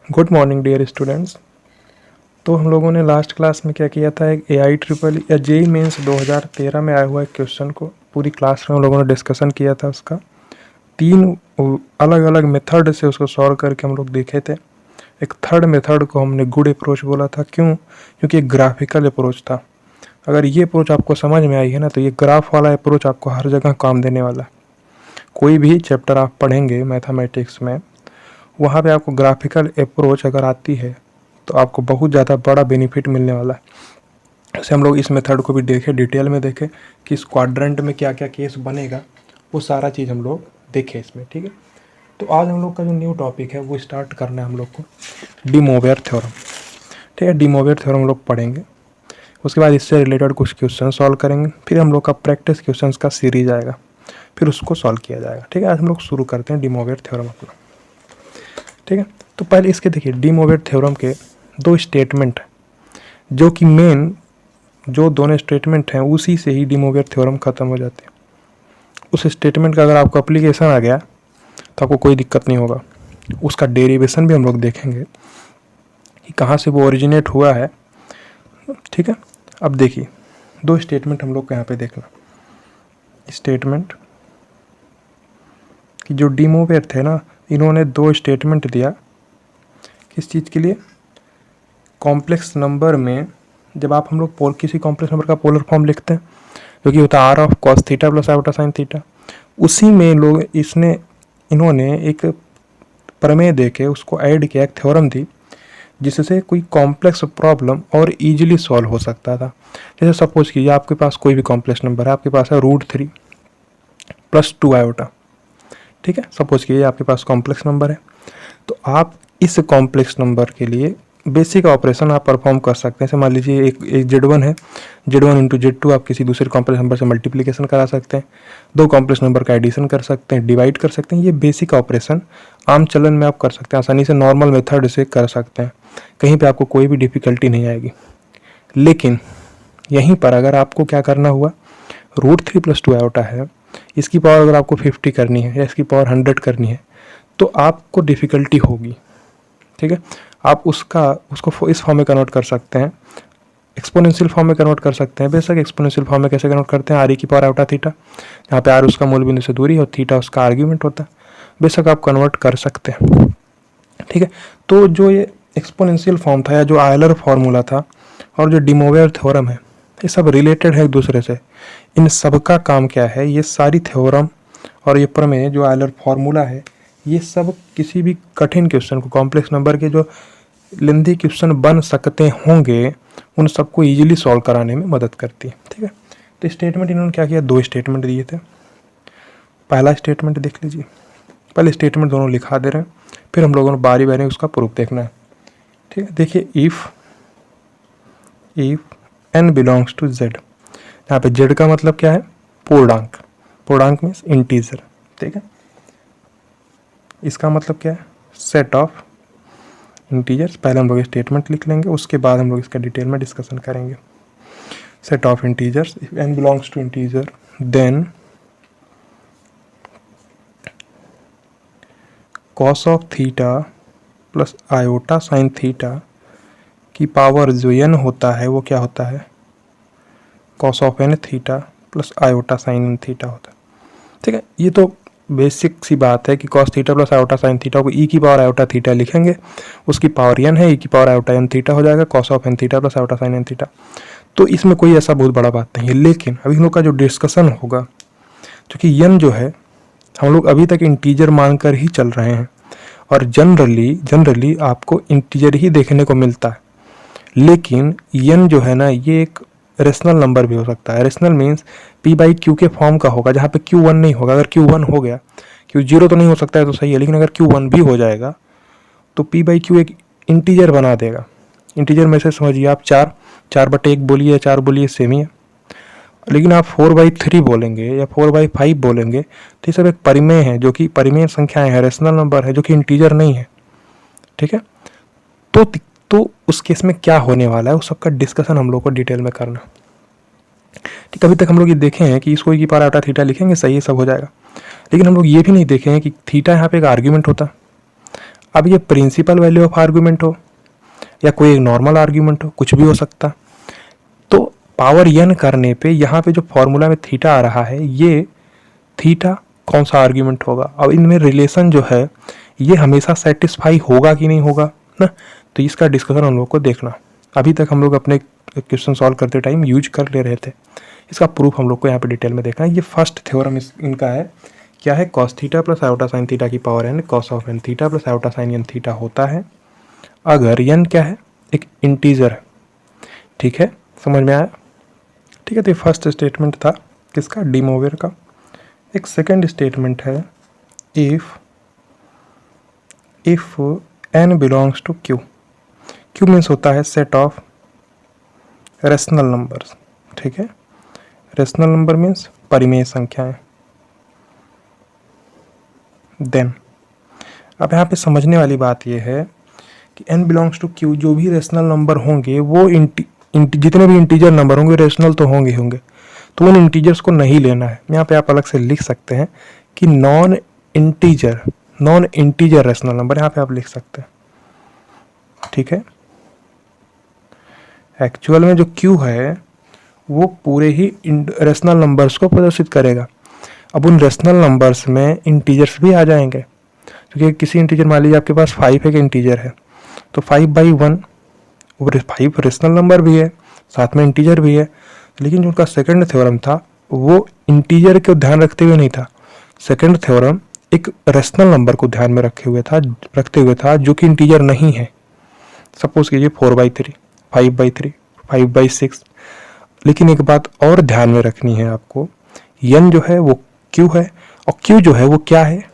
Good morning dear students. तो हम लोगों ने लास्ट क्लास में क्या किया था, एक एआई ट्रिपल या जेई मेंस 2013 में आया हुआ एक क्वेश्चन को पूरी क्लास में हम लोगों ने डिस्कशन किया था। उसका 3 अलग अलग मेथड से उसको सॉल्व करके हम लोग देखे थे। एक थर्ड मेथड को हमने गुड अप्रोच बोला था। क्यों? क्योंकि एक ग्राफिकल अप्रोच था। अगर ये अप्रोच आपको समझ में आई है ना, तो ये ग्राफ वाला अप्रोच आपको हर जगह काम देने वाला है। कोई भी चैप्टर आप पढ़ेंगे मैथमेटिक्स में, वहाँ पे आपको ग्राफिकल अप्रोच अगर आती है तो आपको बहुत ज़्यादा बड़ा बेनिफिट मिलने वाला है। जैसे हम लोग इस मेथड को भी देखें, डिटेल में देखें कि इस क्वाड्रेंट में क्या क्या केस बनेगा, वो सारा चीज़ हम लोग देखें इसमें। ठीक है, तो आज हम लोग का जो न्यू टॉपिक है वो स्टार्ट करना है हम लोग को डी मोवेर थ्योरम। ठीक है, डी मोवेर थ्योरम हम लोग पढ़ेंगे, उसके बाद इससे रिलेटेड कुछ क्वेश्चन सॉल्व करेंगे, फिर हम लोग का प्रैक्टिस क्वेश्चन का सीरीज आएगा, फिर उसको सॉल्व किया जाएगा। ठीक है, आज हम लोग शुरू करते हैं डी मोवेर थ्योरम अपना। ठीक है, तो पहले इसके देखिए डी मोवेर थ्योरम के दो स्टेटमेंट है, जो कि मेन जो दोनों स्टेटमेंट हैं उसी से ही डी मोवेर थ्योरम खत्म हो जाते हैं। उस स्टेटमेंट का अगर आपको एप्लीकेशन आ गया तो आपको कोई दिक्कत नहीं होगा। उसका डेरिवेशन भी हम लोग देखेंगे कि कहाँ से वो ओरिजिनेट हुआ है। ठीक है, अब देखिए दो स्टेटमेंट हम लोग को यहाँ पे देखना। स्टेटमेंट कि जो डी मोवेर थे ना, इन्होंने दो स्टेटमेंट दिया। किस चीज़ के लिए? कॉम्प्लेक्स नंबर में जब आप हम लोग किसी कॉम्प्लेक्स नंबर का पोलर फॉर्म लिखते हैं, जो कि होता है r of cos theta plus iota sine theta, उसी में लोग इन्होंने एक प्रमेय दे के उसको ऐड किया, एक थ्योरम दी, जिससे कोई कॉम्प्लेक्स प्रॉब्लम और इजीली सॉल्व हो सकता था। जैसे सपोज कीजिए आपके पास कोई भी कॉम्प्लेक्स नंबर है, आपके पास है √3 + 2 आयोटा। ठीक है, सपोज कीजिए आपके पास कॉम्प्लेक्स नंबर है, तो आप इस कॉम्प्लेक्स नंबर के लिए बेसिक ऑपरेशन आप परफॉर्म कर सकते हैं। जैसे मान लीजिए एक Z1 है, Z1 × Z2 आप किसी दूसरे कॉम्प्लेक्स नंबर से मल्टीप्लिकेशन करा सकते हैं, दो कॉम्प्लेक्स नंबर का एडिशन कर सकते हैं, डिवाइड कर सकते हैं। ये बेसिक ऑपरेशन आम चलन में आप कर सकते हैं, आसानी से नॉर्मल मेथड से कर सकते हैं, कहीं पे आपको कोई भी डिफिकल्टी नहीं आएगी। लेकिन यहीं पर अगर आपको क्या करना हुआ, √3 + 2 आयोटा है, इसकी पावर अगर आपको 50 करनी है या इसकी पावर 100 करनी है, तो आपको डिफ़िकल्टी होगी। ठीक है, आप उसको इस फॉर्म में कन्वर्ट कर सकते हैं, एक्सपोनेंशियल फॉर्म में कन्वर्ट कर सकते हैं। बेशक एक्सपोनेंशियल फॉर्म में कैसे कन्वर्ट करते हैं, आर ई की पावर आयोटा थीटा, यहाँ पे आर उसका मूल बिंदु से दूरी और थीटा उसका आर्ग्यूमेंट होता है, बेशक आप कन्वर्ट कर सकते हैं। ठीक है, तो जो ये एक्सपोनेंशियल फॉर्म था या जो आयलर फार्मूला था और जो डी मोवेर थ्योरम है, ये सब रिलेटेड है एक दूसरे से। इन सब का काम क्या है, ये सारी थ्योरम और ये प्रमेय जो आयलर फार्मूला है, ये सब किसी भी कठिन क्वेश्चन को, कॉम्प्लेक्स नंबर के जो लेंथी क्वेश्चन बन सकते होंगे, उन सबको इजीली सॉल्व कराने में मदद करती है। ठीक है, तो स्टेटमेंट इन्होंने क्या किया, दो स्टेटमेंट दिए थे। पहला स्टेटमेंट देख लीजिए, पहले स्टेटमेंट दोनों लिखा दे रहे हैं, फिर हम लोगों ने बारी बारी उसका प्रूफ देखना है। ठीक है, देखिए if n belongs to z, यहाँ पे z का मतलब क्या है, पूर्णांक। पूर्णांक मीन्स इंटीजर। ठीक है, इसका मतलब क्या है, सेट ऑफ इंटीजर्स। पहले हम लोग स्टेटमेंट लिख लेंगे, उसके बाद हम लोग इसका डिटेल में डिस्कशन करेंगे। Set of integers, if n belongs to integer then cos of theta plus iota sine theta की पावर जो n होता है वो क्या होता है, cos of n theta plus iota sine n theta होता है। ठीक है, ये तो बेसिक सी बात है कि cos theta plus iota sine theta को e की पावर आयोटा थीटा लिखेंगे, उसकी पावर n है, e की पावर आयोटा n थीटा हो जाएगा, cos of n theta plus iota sine n theta. तो इसमें कोई ऐसा बहुत बड़ा बात नहीं है। लेकिन अभी हम लोग का जो डिस्कशन होगा, क्योंकि n जो है हम लोग अभी तक इंटीजर मानकर ही चल रहे हैं, और जनरली आपको इंटीजर ही देखने को मिलता है। लेकिन n जो है ना, ये एक रेशनल नंबर भी हो सकता है। रेशनल मीन्स p/q के फॉर्म का होगा, जहाँ पे q1 नहीं होगा। अगर q1 हो गया, q0 तो नहीं हो सकता है तो सही है, लेकिन अगर q1 भी हो जाएगा तो p/q एक इंटीजर बना देगा। इंटीजर में से समझिए आप 4/1 बोलिए या 4 बोलिए, सेम ही है। लेकिन आप 4/3 बोलेंगे या 4/5 बोलेंगे तो ये सब एक परिमेय है, जो कि परिमेय संख्याएं है, रेशनल नंबर है, जो कि इंटीजर नहीं है। ठीक है, तो उस केस में क्या होने वाला है, उस सबका डिस्कशन हम लोग को डिटेल में करना। ठीक, अभी तक हम लोग ये देखे हैं कि इसको e की पावर आयोटा थीटा लिखेंगे, सही है, सब हो जाएगा। लेकिन हम लोग ये भी नहीं देखे हैं कि थीटा यहाँ पे एक आर्ग्यूमेंट होता है। अब ये प्रिंसिपल वैल्यू ऑफ आर्गूमेंट हो या कोई एक नॉर्मल आर्ग्यूमेंट हो, कुछ भी हो सकता। तो पावर n करने पे यहाँ पे जो फॉर्मूला में थीटा आ रहा है, ये थीटा कौन सा आर्ग्यूमेंट होगा। अब इनमें रिलेशन जो है ये हमेशा सेटिस्फाई होगा कि नहीं होगा ना, तो इसका डिस्कशन हम लोग को देखना। अभी तक हम लोग अपने क्वेश्चन सॉल्व करते टाइम यूज कर ले रहे थे, इसका प्रूफ हम लोग को यहाँ पे डिटेल में देखना है। ये फर्स्ट थ्योरम इनका है, क्या है, cos theta plus iota sine theta की power n cos of n theta plus iota sine n theta होता है अगर n क्या है, एक इंटीजर है। ठीक है, समझ में आया। ठीक है, तो ये फर्स्ट स्टेटमेंट था किसका, डी मोवियर का। एक सेकंड स्टेटमेंट है, if n belongs to q, q means होता है सेट ऑफ रेशनल नंबर्स। ठीक है, रेशनल नंबर मीन्स परिमेय संख्याएं। देन अब यहाँ पे समझने वाली बात यह है कि n बिलोंग्स टू q, जो भी रेशनल नंबर होंगे वो जितने भी इंटीजर नंबर होंगे रेशनल तो होंगे, तो उन इंटीजर्स को नहीं लेना है। यहाँ पे आप अलग से लिख सकते हैं कि नॉन इंटीजर रेशनल नंबर, यहाँ पे आप लिख सकते हैं। ठीक है, एक्चुअल में जो q है वो पूरे ही रेशनल नंबर्स को प्रदर्शित करेगा। अब उन रेशनल नंबर्स में इंटीजर्स भी आ जाएंगे, क्योंकि किसी इंटीजर, मान लीजिए आपके पास 5 एक इंटीजर है, तो 5/1 वो 5 रेशनल नंबर भी है, साथ में इंटीजर भी है। लेकिन जो उनका सेकंड थ्योरम था वो इंटीजर को ध्यान रखते हुए नहीं था, सेकंड थ्योरम एक रेशनल नंबर को ध्यान में रखते हुए था जो कि इंटीजर नहीं है। सपोज कीजिए 4/3, 5/3, 5/6। लेकिन एक बात और ध्यान में रखनी है आपको, n जो है वो q है, और q जो है वो क्या है,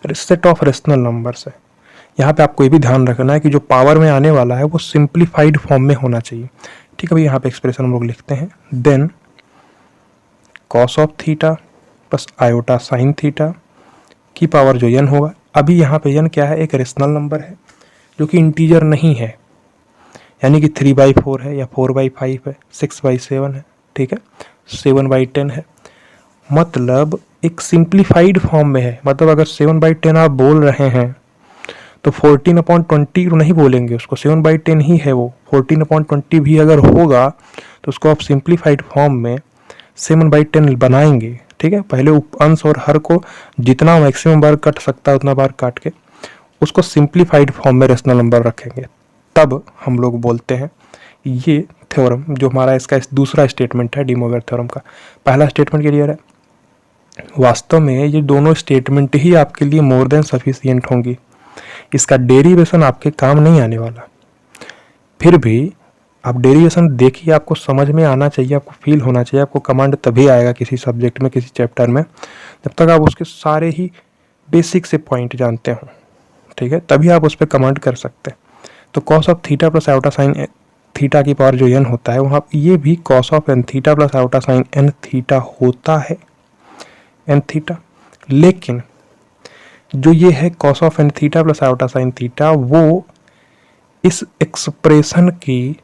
सेट ऑफ रेशनल नंबर्स है। यहाँ पे आपको ये भी ध्यान रखना है कि जो पावर में आने वाला है वो सिंप्लीफाइड फॉर्म में होना चाहिए। ठीक है, अभी यहाँ पे एक्सप्रेशन हम लोग लिखते हैं, then cos of theta plus iota sine theta की पावर जो n होगा। अभी यहाँ पे n क्या है, एक रेशनल नंबर है जो कि इंटीजर नहीं है, यानी कि 3/4 है या 4/5 है, 6/7 है। ठीक है, 7/10 है, मतलब एक सिंप्लीफाइड फॉर्म में है। मतलब अगर 7/10 आप बोल रहे हैं तो 14/20 नहीं बोलेंगे उसको, 7/10 ही है वो। 14/20 भी अगर होगा तो उसको आप सिंप्लीफाइड फॉर्म में 7/10 बनाएंगे। ठीक है, पहले अंश और हर को जितना मैक्सिमम बार कट सकता है उतना बार काट के उसको सिंप्लीफाइड फॉर्म में रेशनल नंबर रखेंगे, तब हम लोग बोलते हैं ये थ्योरम जो हमारा इसका दूसरा स्टेटमेंट है डी मोवियर थ्योरम का। पहला स्टेटमेंट क्लियर है। वास्तव में ये दोनों स्टेटमेंट ही आपके लिए मोर देन सफिशिएंट होंगी, इसका डेरिवेशन आपके काम नहीं आने वाला। फिर भी आप डेरिवेशन देखिए, आपको समझ में आना चाहिए, आपको फील होना चाहिए। आपको कमांड तभी आएगा किसी सब्जेक्ट में, किसी चैप्टर में, जब तक आप उसके सारे ही बेसिक से पॉइंट जानते हो। ठीक है, तभी आप उस पर कमांड कर सकते हैं। तो cos of theta plus iota sine theta की पावर जो n होता है, वहाँ ये भी cos of n theta plus iota sine n theta होता है, n थीटा। लेकिन जो ये है cos of n theta plus iota sine theta, वो इस एक्सप्रेशन की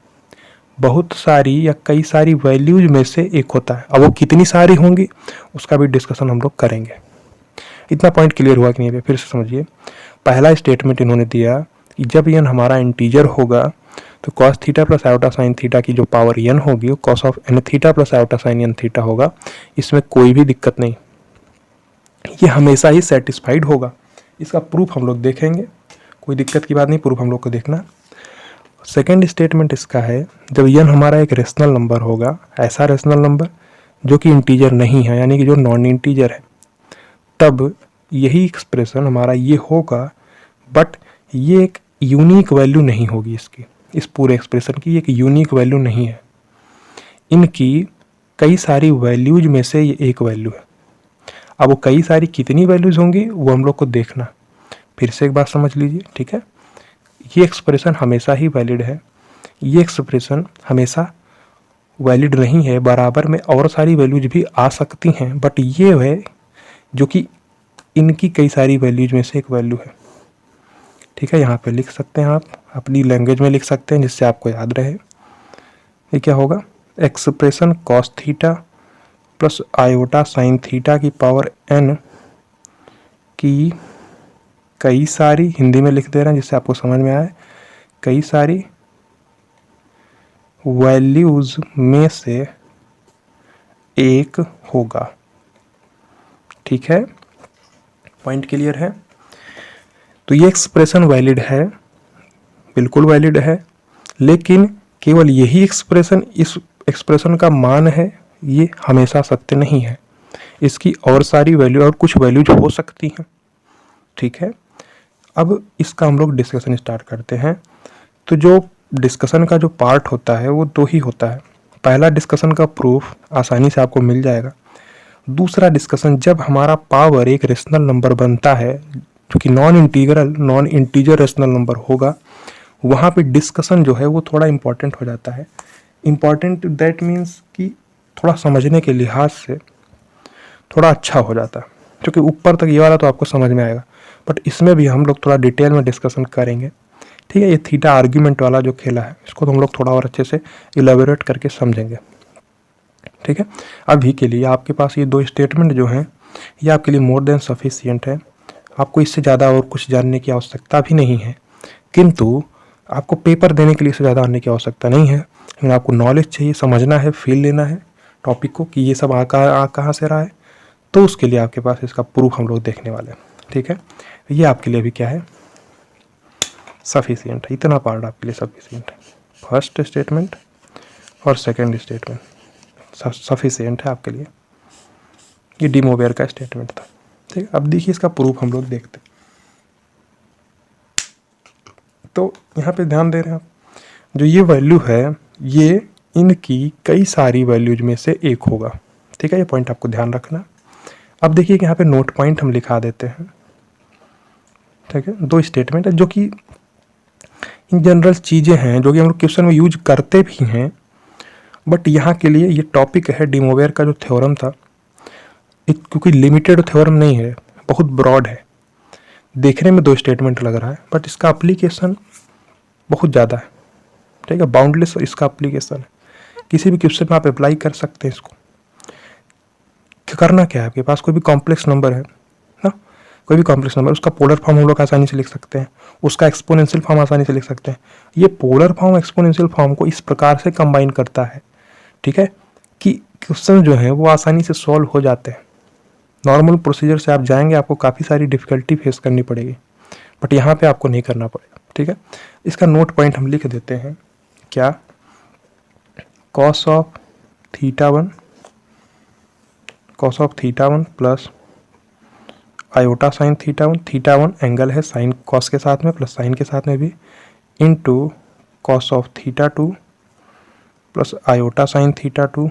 बहुत सारी या कई सारी वैल्यूज में से एक होता है। अब वो कितनी सारी होंगी उसका भी डिस्कशन हम लोग करेंगे। इतना पॉइंट क्लियर हुआ कि नहीं, फिर से समझिए। पहला स्टेटमेंट इन्होंने दिया कि जब n हमारा इंटीजर होगा तो cos theta plus iota sine theta की जो पावर n होगी वो cos of n theta plus iota sine n theta होगा। इसमें कोई भी दिक्कत नहीं, ये हमेशा ही सेटिस्फाइड होगा। इसका प्रूफ हम लोग देखेंगे, कोई दिक्कत की बात नहीं, प्रूफ हम लोग को देखना। सेकेंड स्टेटमेंट इसका है, जब n हमारा एक रेशनल नंबर होगा, ऐसा रेशनल नंबर जो कि इंटीजर नहीं है, यानी कि जो नॉन इंटीजर है, तब यही एक्सप्रेशन हमारा ये होगा, बट ये एक यूनिक वैल्यू नहीं होगी इसकी, इस पूरे एक्सप्रेशन की एक यूनिक वैल्यू नहीं है। इनकी कई सारी वैल्यूज में से ये एक वैल्यू है। अब वो कई सारी कितनी वैल्यूज होंगी वो हम लोग को देखना। फिर से एक बात समझ लीजिए, ठीक है, ये एक्सप्रेशन हमेशा ही वैलिड है, ये एक्सप्रेशन हमेशा वैलिड नहीं है, बराबर में और सारी वैल्यूज भी आ सकती हैं, बट ये है जो कि इनकी कई सारी वैल्यूज में से एक वैल्यू है। ठीक है, यहाँ पे लिख सकते हैं, आप अपनी लैंग्वेज में लिख सकते हैं जिससे आपको याद रहे। ये क्या होगा, expression cos theta plus iota sine theta की पावर n की कई सारी, हिंदी में लिख दे रहे हैं जिससे आपको समझ में आए, कई सारी वैल्यूज में से एक होगा। ठीक है, पॉइंट क्लियर है। तो ये एक्सप्रेशन वैलिड है, बिल्कुल वैलिड है, लेकिन केवल यही एक्सप्रेशन इस एक्सप्रेशन का मान है, ये हमेशा सत्य नहीं है। इसकी और सारी वैल्यू और कुछ वैल्यूज हो सकती हैं। ठीक है, अब इसका हम लोग डिस्कशन स्टार्ट करते हैं। तो जो डिस्कशन का जो पार्ट होता है वो दो ही होता है। पहला डिस्कशन का प्रूफ आसानी से आपको मिल जाएगा। दूसरा डिस्कशन, जब हमारा पावर एक रेशनल नंबर बनता है जो कि नॉन इंटीजर रेशनल नंबर होगा, वहाँ पे डिस्कशन जो है वो थोड़ा इंपॉर्टेंट हो जाता है। इंपॉर्टेंट दैट मीन्स कि थोड़ा समझने के लिहाज से थोड़ा अच्छा हो जाता है, क्योंकि ऊपर तक ये वाला तो आपको समझ में आएगा, बट इसमें भी हम लोग थोड़ा डिटेल में डिस्कशन करेंगे। ठीक है, ये थीटा आर्ग्यूमेंट वाला जो खेला है इसको तो हम लोग थोड़ा और अच्छे से इलेबोरेट करके समझेंगे। ठीक है, अभी के लिए आपके पास ये दो स्टेटमेंट जो हैं ये आपके लिए मोर देन सफिशिएंट है। आपको इससे ज़्यादा और कुछ जानने की आवश्यकता भी नहीं है, किंतु आपको पेपर देने के लिए इससे ज़्यादा आने की आवश्यकता नहीं है। लेकिन आपको नॉलेज चाहिए, समझना है, फील लेना है टॉपिक को कि ये सब कहाँ से रहा है, तो उसके लिए आपके पास इसका प्रूफ हम लोग देखने वाले हैं। ठीक है, ये आपके लिए भी क्या है, सफिशिएंट है। इतना पार्ट आपके लिए सफिशिएंट है। फर्स्ट स्टेटमेंट और सेकंड स्टेटमेंट सफिशिएंट है आपके लिए। ये डी मोवेयर का स्टेटमेंट था। ठीक है, अब देखिए इसका प्रूफ हम लोग देखते हैं। तो यहाँ पे ध्यान दे रहे हैं आप, जो ये वैल्यू है ये इनकी कई सारी वैल्यूज में से एक होगा। ठीक है, ये पॉइंट आपको ध्यान रखना। अब देखिए कि यहाँ पे नोट पॉइंट हम लिखा देते हैं। ठीक है, दो स्टेटमेंट है जो कि इन जनरल चीज़ें हैं जो कि हम लोग क्वेश्चन में यूज करते भी हैं, बट यहाँ के लिए ये टॉपिक है डी मोवेयर का जो थ्योरम था, क्योंकि लिमिटेड थ्योरम नहीं है, बहुत ब्रॉड है। देखने में दो स्टेटमेंट लग रहा है, बट इसका अप्लीकेशन बहुत ज़्यादा है। ठीक है, बाउंडलेस इसका अप्लीकेशन है, किसी भी क्वेश्चन में आप अप्लाई कर सकते हैं इसको। करना क्या है, आपके पास कोई भी कॉम्प्लेक्स नंबर है ना, कोई भी कॉम्प्लेक्स नंबर, उसका पोलर फॉर्म हम लोग आसानी से लिख सकते हैं, उसका एक्सपोनेंशियल फॉर्म आसानी से लिख सकते हैं। ये पोलर फॉर्म एक्सपोनेंशियल फॉर्म को इस प्रकार से कंबाइन करता है, ठीक है, कि क्वेश्चन जो है वो आसानी से सॉल्व हो जाते हैं। नॉर्मल प्रोसीजर से आप जाएंगे आपको काफ़ी सारी डिफिकल्टी फेस करनी पड़ेगी, बट यहाँ पे आपको नहीं करना पड़ेगा। ठीक है, इसका नोट पॉइंट हम लिख देते हैं, क्या, cos of theta one plus iota sine theta one angle है साइन कॉस के साथ में प्लस साइन के साथ में भी, into cos of theta two plus iota sine theta two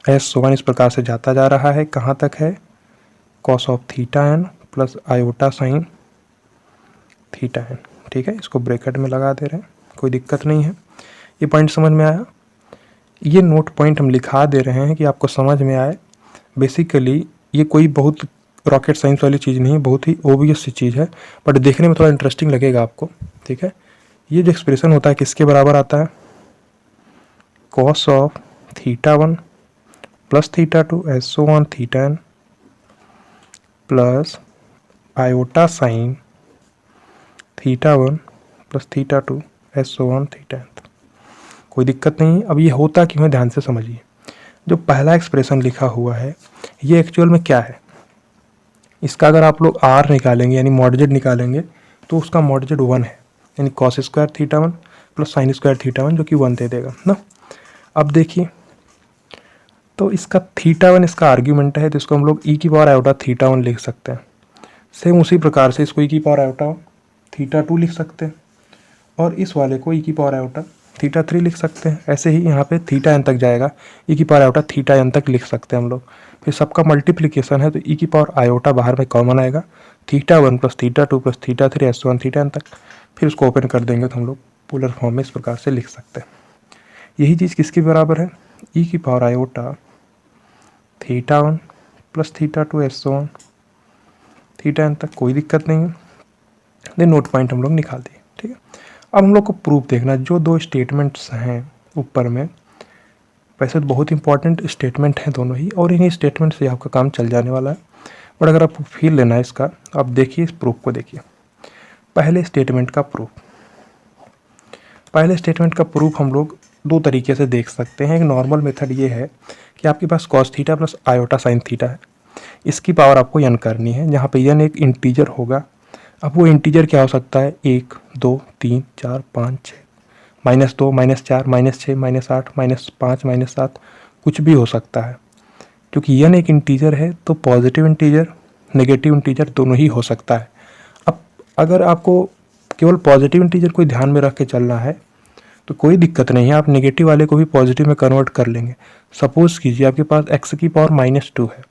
so one इस प्रकार से जाता जा रहा है। कहाँ तक है, cos of theta n plus iota sine theta n. ठीक है, इसको ब्रैकेट में लगा दे रहे हैं, कोई दिक्कत नहीं है। ये पॉइंट समझ में आया। ये नोट पॉइंट हम लिखा दे रहे हैं कि आपको समझ में आए। बेसिकली ये कोई बहुत रॉकेट साइंस वाली चीज़ नहीं है, बहुत ही ओबियस सी चीज़ है, बट देखने में थोड़ा इंटरेस्टिंग लगेगा आपको। ठीक है, ये जो एक्सप्रेशन होता है किसके बराबर आता है, cos of theta one plus theta two so on theta n plus iota sine theta one plus theta two so on theta n. कोई दिक्कत नहीं। अब ये होता क्यों है, ध्यान से समझिए। जो पहला एक्सप्रेशन लिखा हुआ है ये एक्चुअल में क्या है, इसका अगर आप लोग आर निकालेंगे यानी मॉडजेड निकालेंगे तो उसका मॉडजेड 1 है, यानी cos square theta one plus sine square theta one जो कि 1 दे देगा ना। अब देखिए, तो इसका थीटा वन इसका आर्ग्यूमेंट है, तो इसको हम लोग ई की पावर आयोटा थीटा वन लिख सकते हैं। सेम उसी प्रकार से इसको ई की पावर आयोटा थीटा टू लिख सकते हैं, और इस वाले को ई की पावर आयोटा थीटा थ्री लिख सकते हैं। ऐसे ही यहाँ पे थीटा एन तक जाएगा, ई की पावर आयोटा थीटा एन तक लिख सकते हैं हम लोग। फिर सबका मल्टीप्लिकेशन है तो ई की पावर आयोटा बाहर में कॉमन आएगा, theta one plus theta two plus theta three so on theta n तक। फिर उसको ओपन कर देंगे तो हम लोग पोलर फॉर्म में इस प्रकार से लिख सकते हैं। यही चीज़ किसके बराबर है, ई की power iota theta one plus theta two so on theta n तक। कोई दिक्कत नहीं है। देन नोट पॉइंट हम लोग निकाल दिए। ठीक है, अब हम लोग को प्रूफ देखना, जो दो स्टेटमेंट्स हैं ऊपर में, वैसे तो बहुत इंपॉर्टेंट स्टेटमेंट हैं दोनों ही, और इन्हीं स्टेटमेंट से आपका काम चल जाने वाला है। और अगर आपको फील लेना है इसका, आप देखिए इस प्रूफ को देखिए। पहले स्टेटमेंट का प्रूफ हम लोग दो तरीके से देख सकते हैं। एक नॉर्मल मेथड ये है कि आपके पास cos theta plus iota sine theta है, इसकी पावर आपको n करनी है, जहाँ पे n एक इंटीजर होगा। अब वो इंटीजर क्या हो सकता है, 1 2 3 4 5 6, -2 -4 -6 -8 -5 -7, कुछ भी हो सकता है। क्योंकि n एक इंटीजर है तो पॉजिटिव इंटीजर नेगेटिव इंटीजर दोनों ही हो सकता है। अब अगर आपको केवल पॉजिटिव इंटीजर को ध्यान में रख के चलना है तो कोई दिक्कत नहीं है, आप नेगेटिव वाले को भी पॉजिटिव में कन्वर्ट कर लेंगे। सपोज कीजिए आपके पास x की पावर -2 है,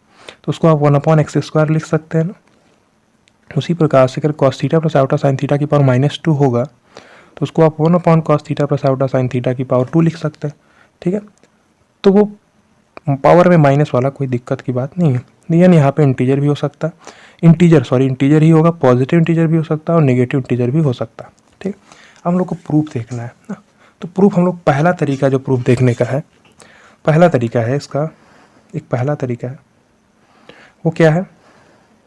तो उसको आप 1/x² लिख सकते हैं ना। उसी प्रकार से अगर cos theta plus iota sine theta की पावर -2 होगा तो उसको आप 1/cos theta plus iota sine theta की पावर 2 लिख सकते हैं। ठीक है, तो वो पावर में माइनस वाला कोई दिक्कत की बात नहीं है। यानी यहाँ पे इंटीजर भी हो सकता है, इंटीजर ही होगा, पॉजिटिव इंटीजर भी हो सकता है और नेगेटिव इंटीजर भी हो सकता है। ठीक, अब हम लोग को प्रूफ देखना है ना। तो प्रूफ हम लोग पहला तरीका जो प्रूफ देखने का है, पहला तरीका है वो क्या है,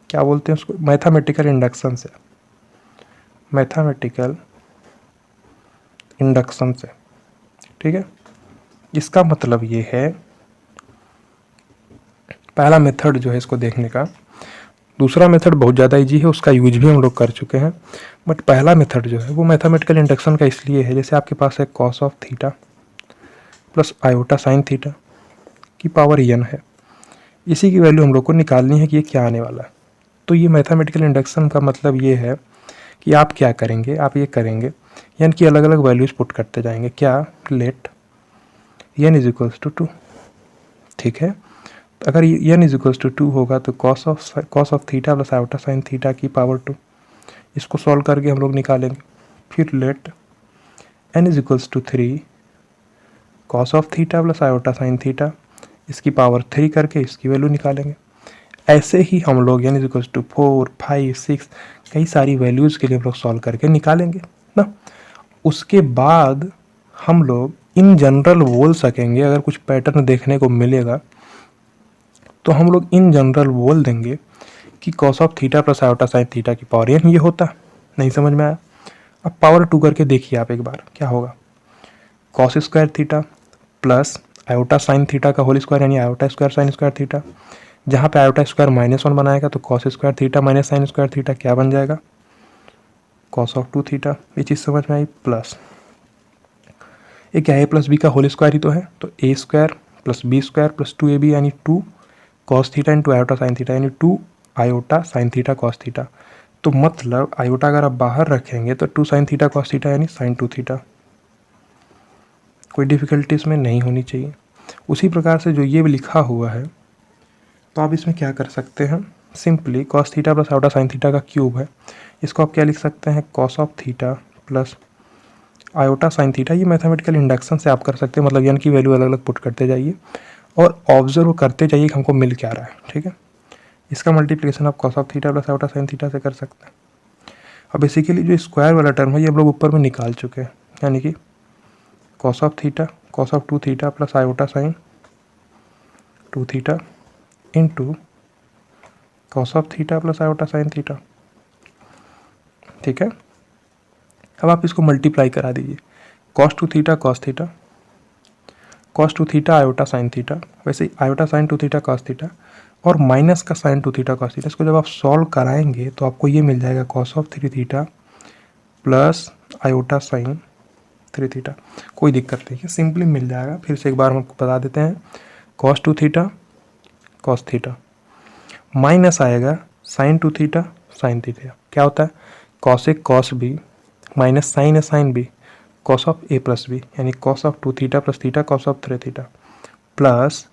क्या बोलते हैं उसको, मैथमेटिकल इंडक्शन से। ठीक है, इसका मतलब ये है पहला मेथड जो है इसको देखने का। दूसरा मेथड बहुत ज़्यादा ईजी है, उसका यूज भी हम लोग कर चुके हैं, बट पहला मेथड जो है वो मैथमेटिकल इंडक्शन का इसलिए है, जैसे आपके पास है cos of theta plus iota sine theta की पावर n है, इसी की वैल्यू हम लोग को निकालनी है कि ये क्या आने वाला है। तो ये मैथमेटिकल इंडक्शन का मतलब ये है कि आप क्या करेंगे, आप ये करेंगे n की अलग अलग वैल्यूज पुट करते जाएंगे। क्या, let n is equals to 2। ठीक है, तो अगर n इज इक्वल्स टू 2 होगा तो cos of theta plus iota sine theta की पावर 2, इसको सॉल्व करके हम लोग निकालेंगे। फिर let n is equals to 3 cos of theta plus iota sine theta, इसकी पावर 3 करके इसकी वैल्यू निकालेंगे। ऐसे ही हम लोग n इज इक्वल्स टू 4 5 6 कई सारी वैल्यूज़ के लिए हम लोग सॉल्व करके निकालेंगे ना। उसके बाद हम लोग इन जनरल बोल सकेंगे, अगर कुछ पैटर्न देखने को मिलेगा तो हम लोग इन जनरल बोल देंगे कि cos of theta plus iota sine theta की पावर n ये होता। नहीं समझ में आया? अब पावर 2 करके देखिए आप एक बार, क्या होगा, cos square theta plus iota sine theta का होल स्क्वायर यानी iota square sine square theta. जहाँ पे आयोटा स्क्वायर -1 बनाएगा तो cos square theta minus sign square theta क्या बन जाएगा, कॉस ऑफ 2 थीटा। ये चीज़ समझ में आई? प्लस ये क्या, a प्लस बी का होल स्क्वायर ही तो है, तो a square plus b square plus 2ab यानी 2 cos theta into iota sine theta यानी 2 iota sine theta cos theta. तो मतलब आयोटा अगर आप बाहर रखेंगे तो 2 साइन थीटा कॉस थीटा यानी साइन 2 थीटा। कोई डिफिकल्टी इसमें नहीं होनी चाहिए। उसी प्रकार से जो ये भी लिखा हुआ है तो आप इसमें क्या कर सकते हैं, simply cos theta plus iota sine theta का क्यूब है, इसको आप क्या लिख सकते हैं, cos of theta plus iota sine theta. ये मैथमेटिकल इंडक्शन से आप कर सकते हैं, मतलब n की वैल्यू अलग अलग पुट करते जाइए और ऑब्जर्व करते जाइए कि हमको मिल क्या रहा है। ठीक है, इसका मल्टीप्लिकेशन आप cos of theta plus iota sine theta से कर सकते हैं। अब बेसिकली जो स्क्वायर वाला टर्म है ये हम लोग ऊपर में निकाल चुके हैं, यानी कि cos of 2 theta plus iota sine 2 theta into cos of theta plus iota sine theta. ठीक है, अब आप इसको मल्टीप्लाई करा दीजिए, cos 2 theta cos 2 theta iota sine theta, वैसे ही iota sine 2 theta cos theta और माइनस का साइन 2 थीटा कॉस थीटा। इसको जब आप सॉल्व कराएंगे तो आपको ये मिल जाएगा cos of 3 theta plus iota sign 3 theta. कोई दिक्कत नहीं है, सिंपली मिल जाएगा। फिर से एक बार हम आपको बता देते हैं, cos 2 theta cos theta minus आएगा साइन 2 थीटा साइन थीटा, क्या होता है, cos A cos B minus sine A sine B cos of A plus B यानी cos of 2 theta plus theta cos of 3 theta plus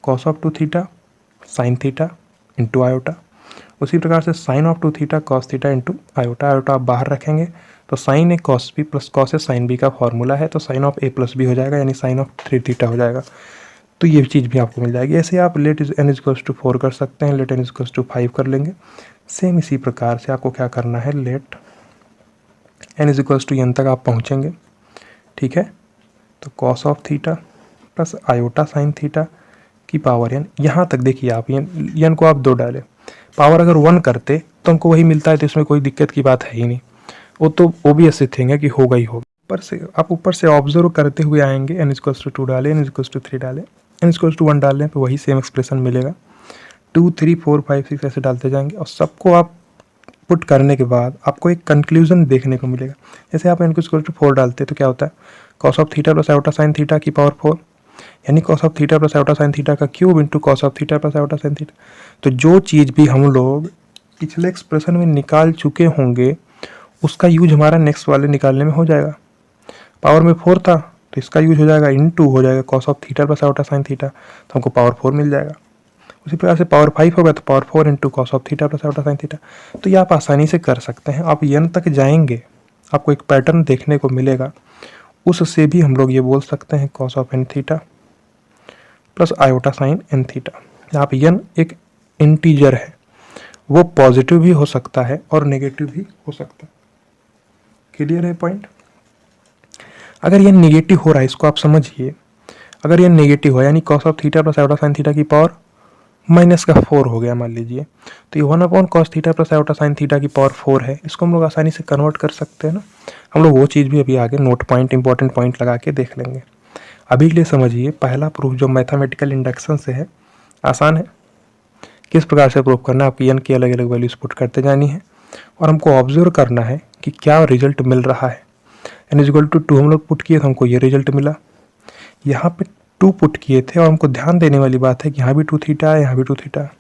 cos of 2 theta sine theta into iota. उसी प्रकार से sine of 2 theta cos theta into iota. Iota आप बाहर रखेंगे तो sign A cos b plus cos a sine b का formula है, तो sine of A plus b हो जाएगा यानी साइन ऑफ 3 थीटा हो जाएगा। तो ये चीज़ भी आपको मिल जाएगी। ऐसे आप let is n equals to 4 कर सकते हैं, लेट n इक्वल्स टू 5 कर लेंगे। सेम इसी प्रकार से आपको क्या करना है, let n equals to n तक आप पहुँचेंगे। ठीक है, तो cos of theta plus iota sine theta की पावर n, यहाँ तक देखिए आप n को आप 2 डालें, पावर अगर 1 करते तो हमको वही मिलता है, तो इसमें कोई दिक्कत की बात है ही नहीं, वो तो ओबियस थिंग है कि होगा ही होगा। ऊपर से ऑब्जर्व करते हुए आएंगे, n=2 डालें, n=3 डालें, n=1 डालने पे वही सेम एक्सप्रेशन मिलेगा। 2 3 4 5 6 ऐसे डालते जाएंगे और सबको आप पुट करने के बाद आपको एक कंक्लूजन देखने को मिलेगा। जैसे आप n=4 डालते तो क्या होता है, cos of theta plus iota sine theta की पावर 4, यानी cos of theta plus iota sine theta का cube into cos of theta plus iota sine theta. तो जो चीज़ भी हम लोग पिछले एक्सप्रेशन में निकाल चुके होंगे उसका यूज हमारा नेक्स्ट वाले निकालने में हो जाएगा। पावर में 4 था तो इसका यूज हो जाएगा, इनटू हो जाएगा cos of theta plus iota sine theta, तो हमको पावर 4 मिल जाएगा। उसी प्रकार से पावर 5 होगा तो power 4 into cos of theta plus iota sine theta. तो ये आप आसानी से कर सकते हैं। आप n तक जाएंगे आपको एक पैटर्न देखने को मिलेगा, उससे भी हम लोग ये बोल सकते हैं cos of n theta plus iota sine n theta. यहाँ पे n एक इंटीजर है, वो पॉजिटिव भी हो सकता है और नेगेटिव भी हो सकता है। क्लियर है पॉइंट? अगर ये नेगेटिव हो रहा है, इसको आप समझिए, अगर ये नेगेटिव हो यानी cos of theta plus iota sine theta की पावर -4 हो गया मान लीजिए, तो ये 1/cos theta plus iota sine theta की पावर 4 है। इसको हम लोग आसानी से कन्वर्ट कर सकते हैं ना। हम लोग वो चीज़ भी अभी आगे नोट पॉइंट इंपॉर्टेंट पॉइंट लगा के देख लेंगे। अभी के लिए समझिए, पहला प्रूफ जो मैथमेटिकल इंडक्शन से है, आसान है। किस प्रकार से प्रूफ करना है, आपकी n की अलग अलग वैल्यूज पुट करते जानी है और हमको ऑब्जर्व करना है कि क्या रिजल्ट मिल रहा है। n=2 हम लोग पुट किए तो हमको ये रिजल्ट मिला। यहाँ पे 2 पुट किए थे और हमको ध्यान देने वाली बात है कि यहाँ भी 2 थीटा है, यहाँ भी 2 थीटा है।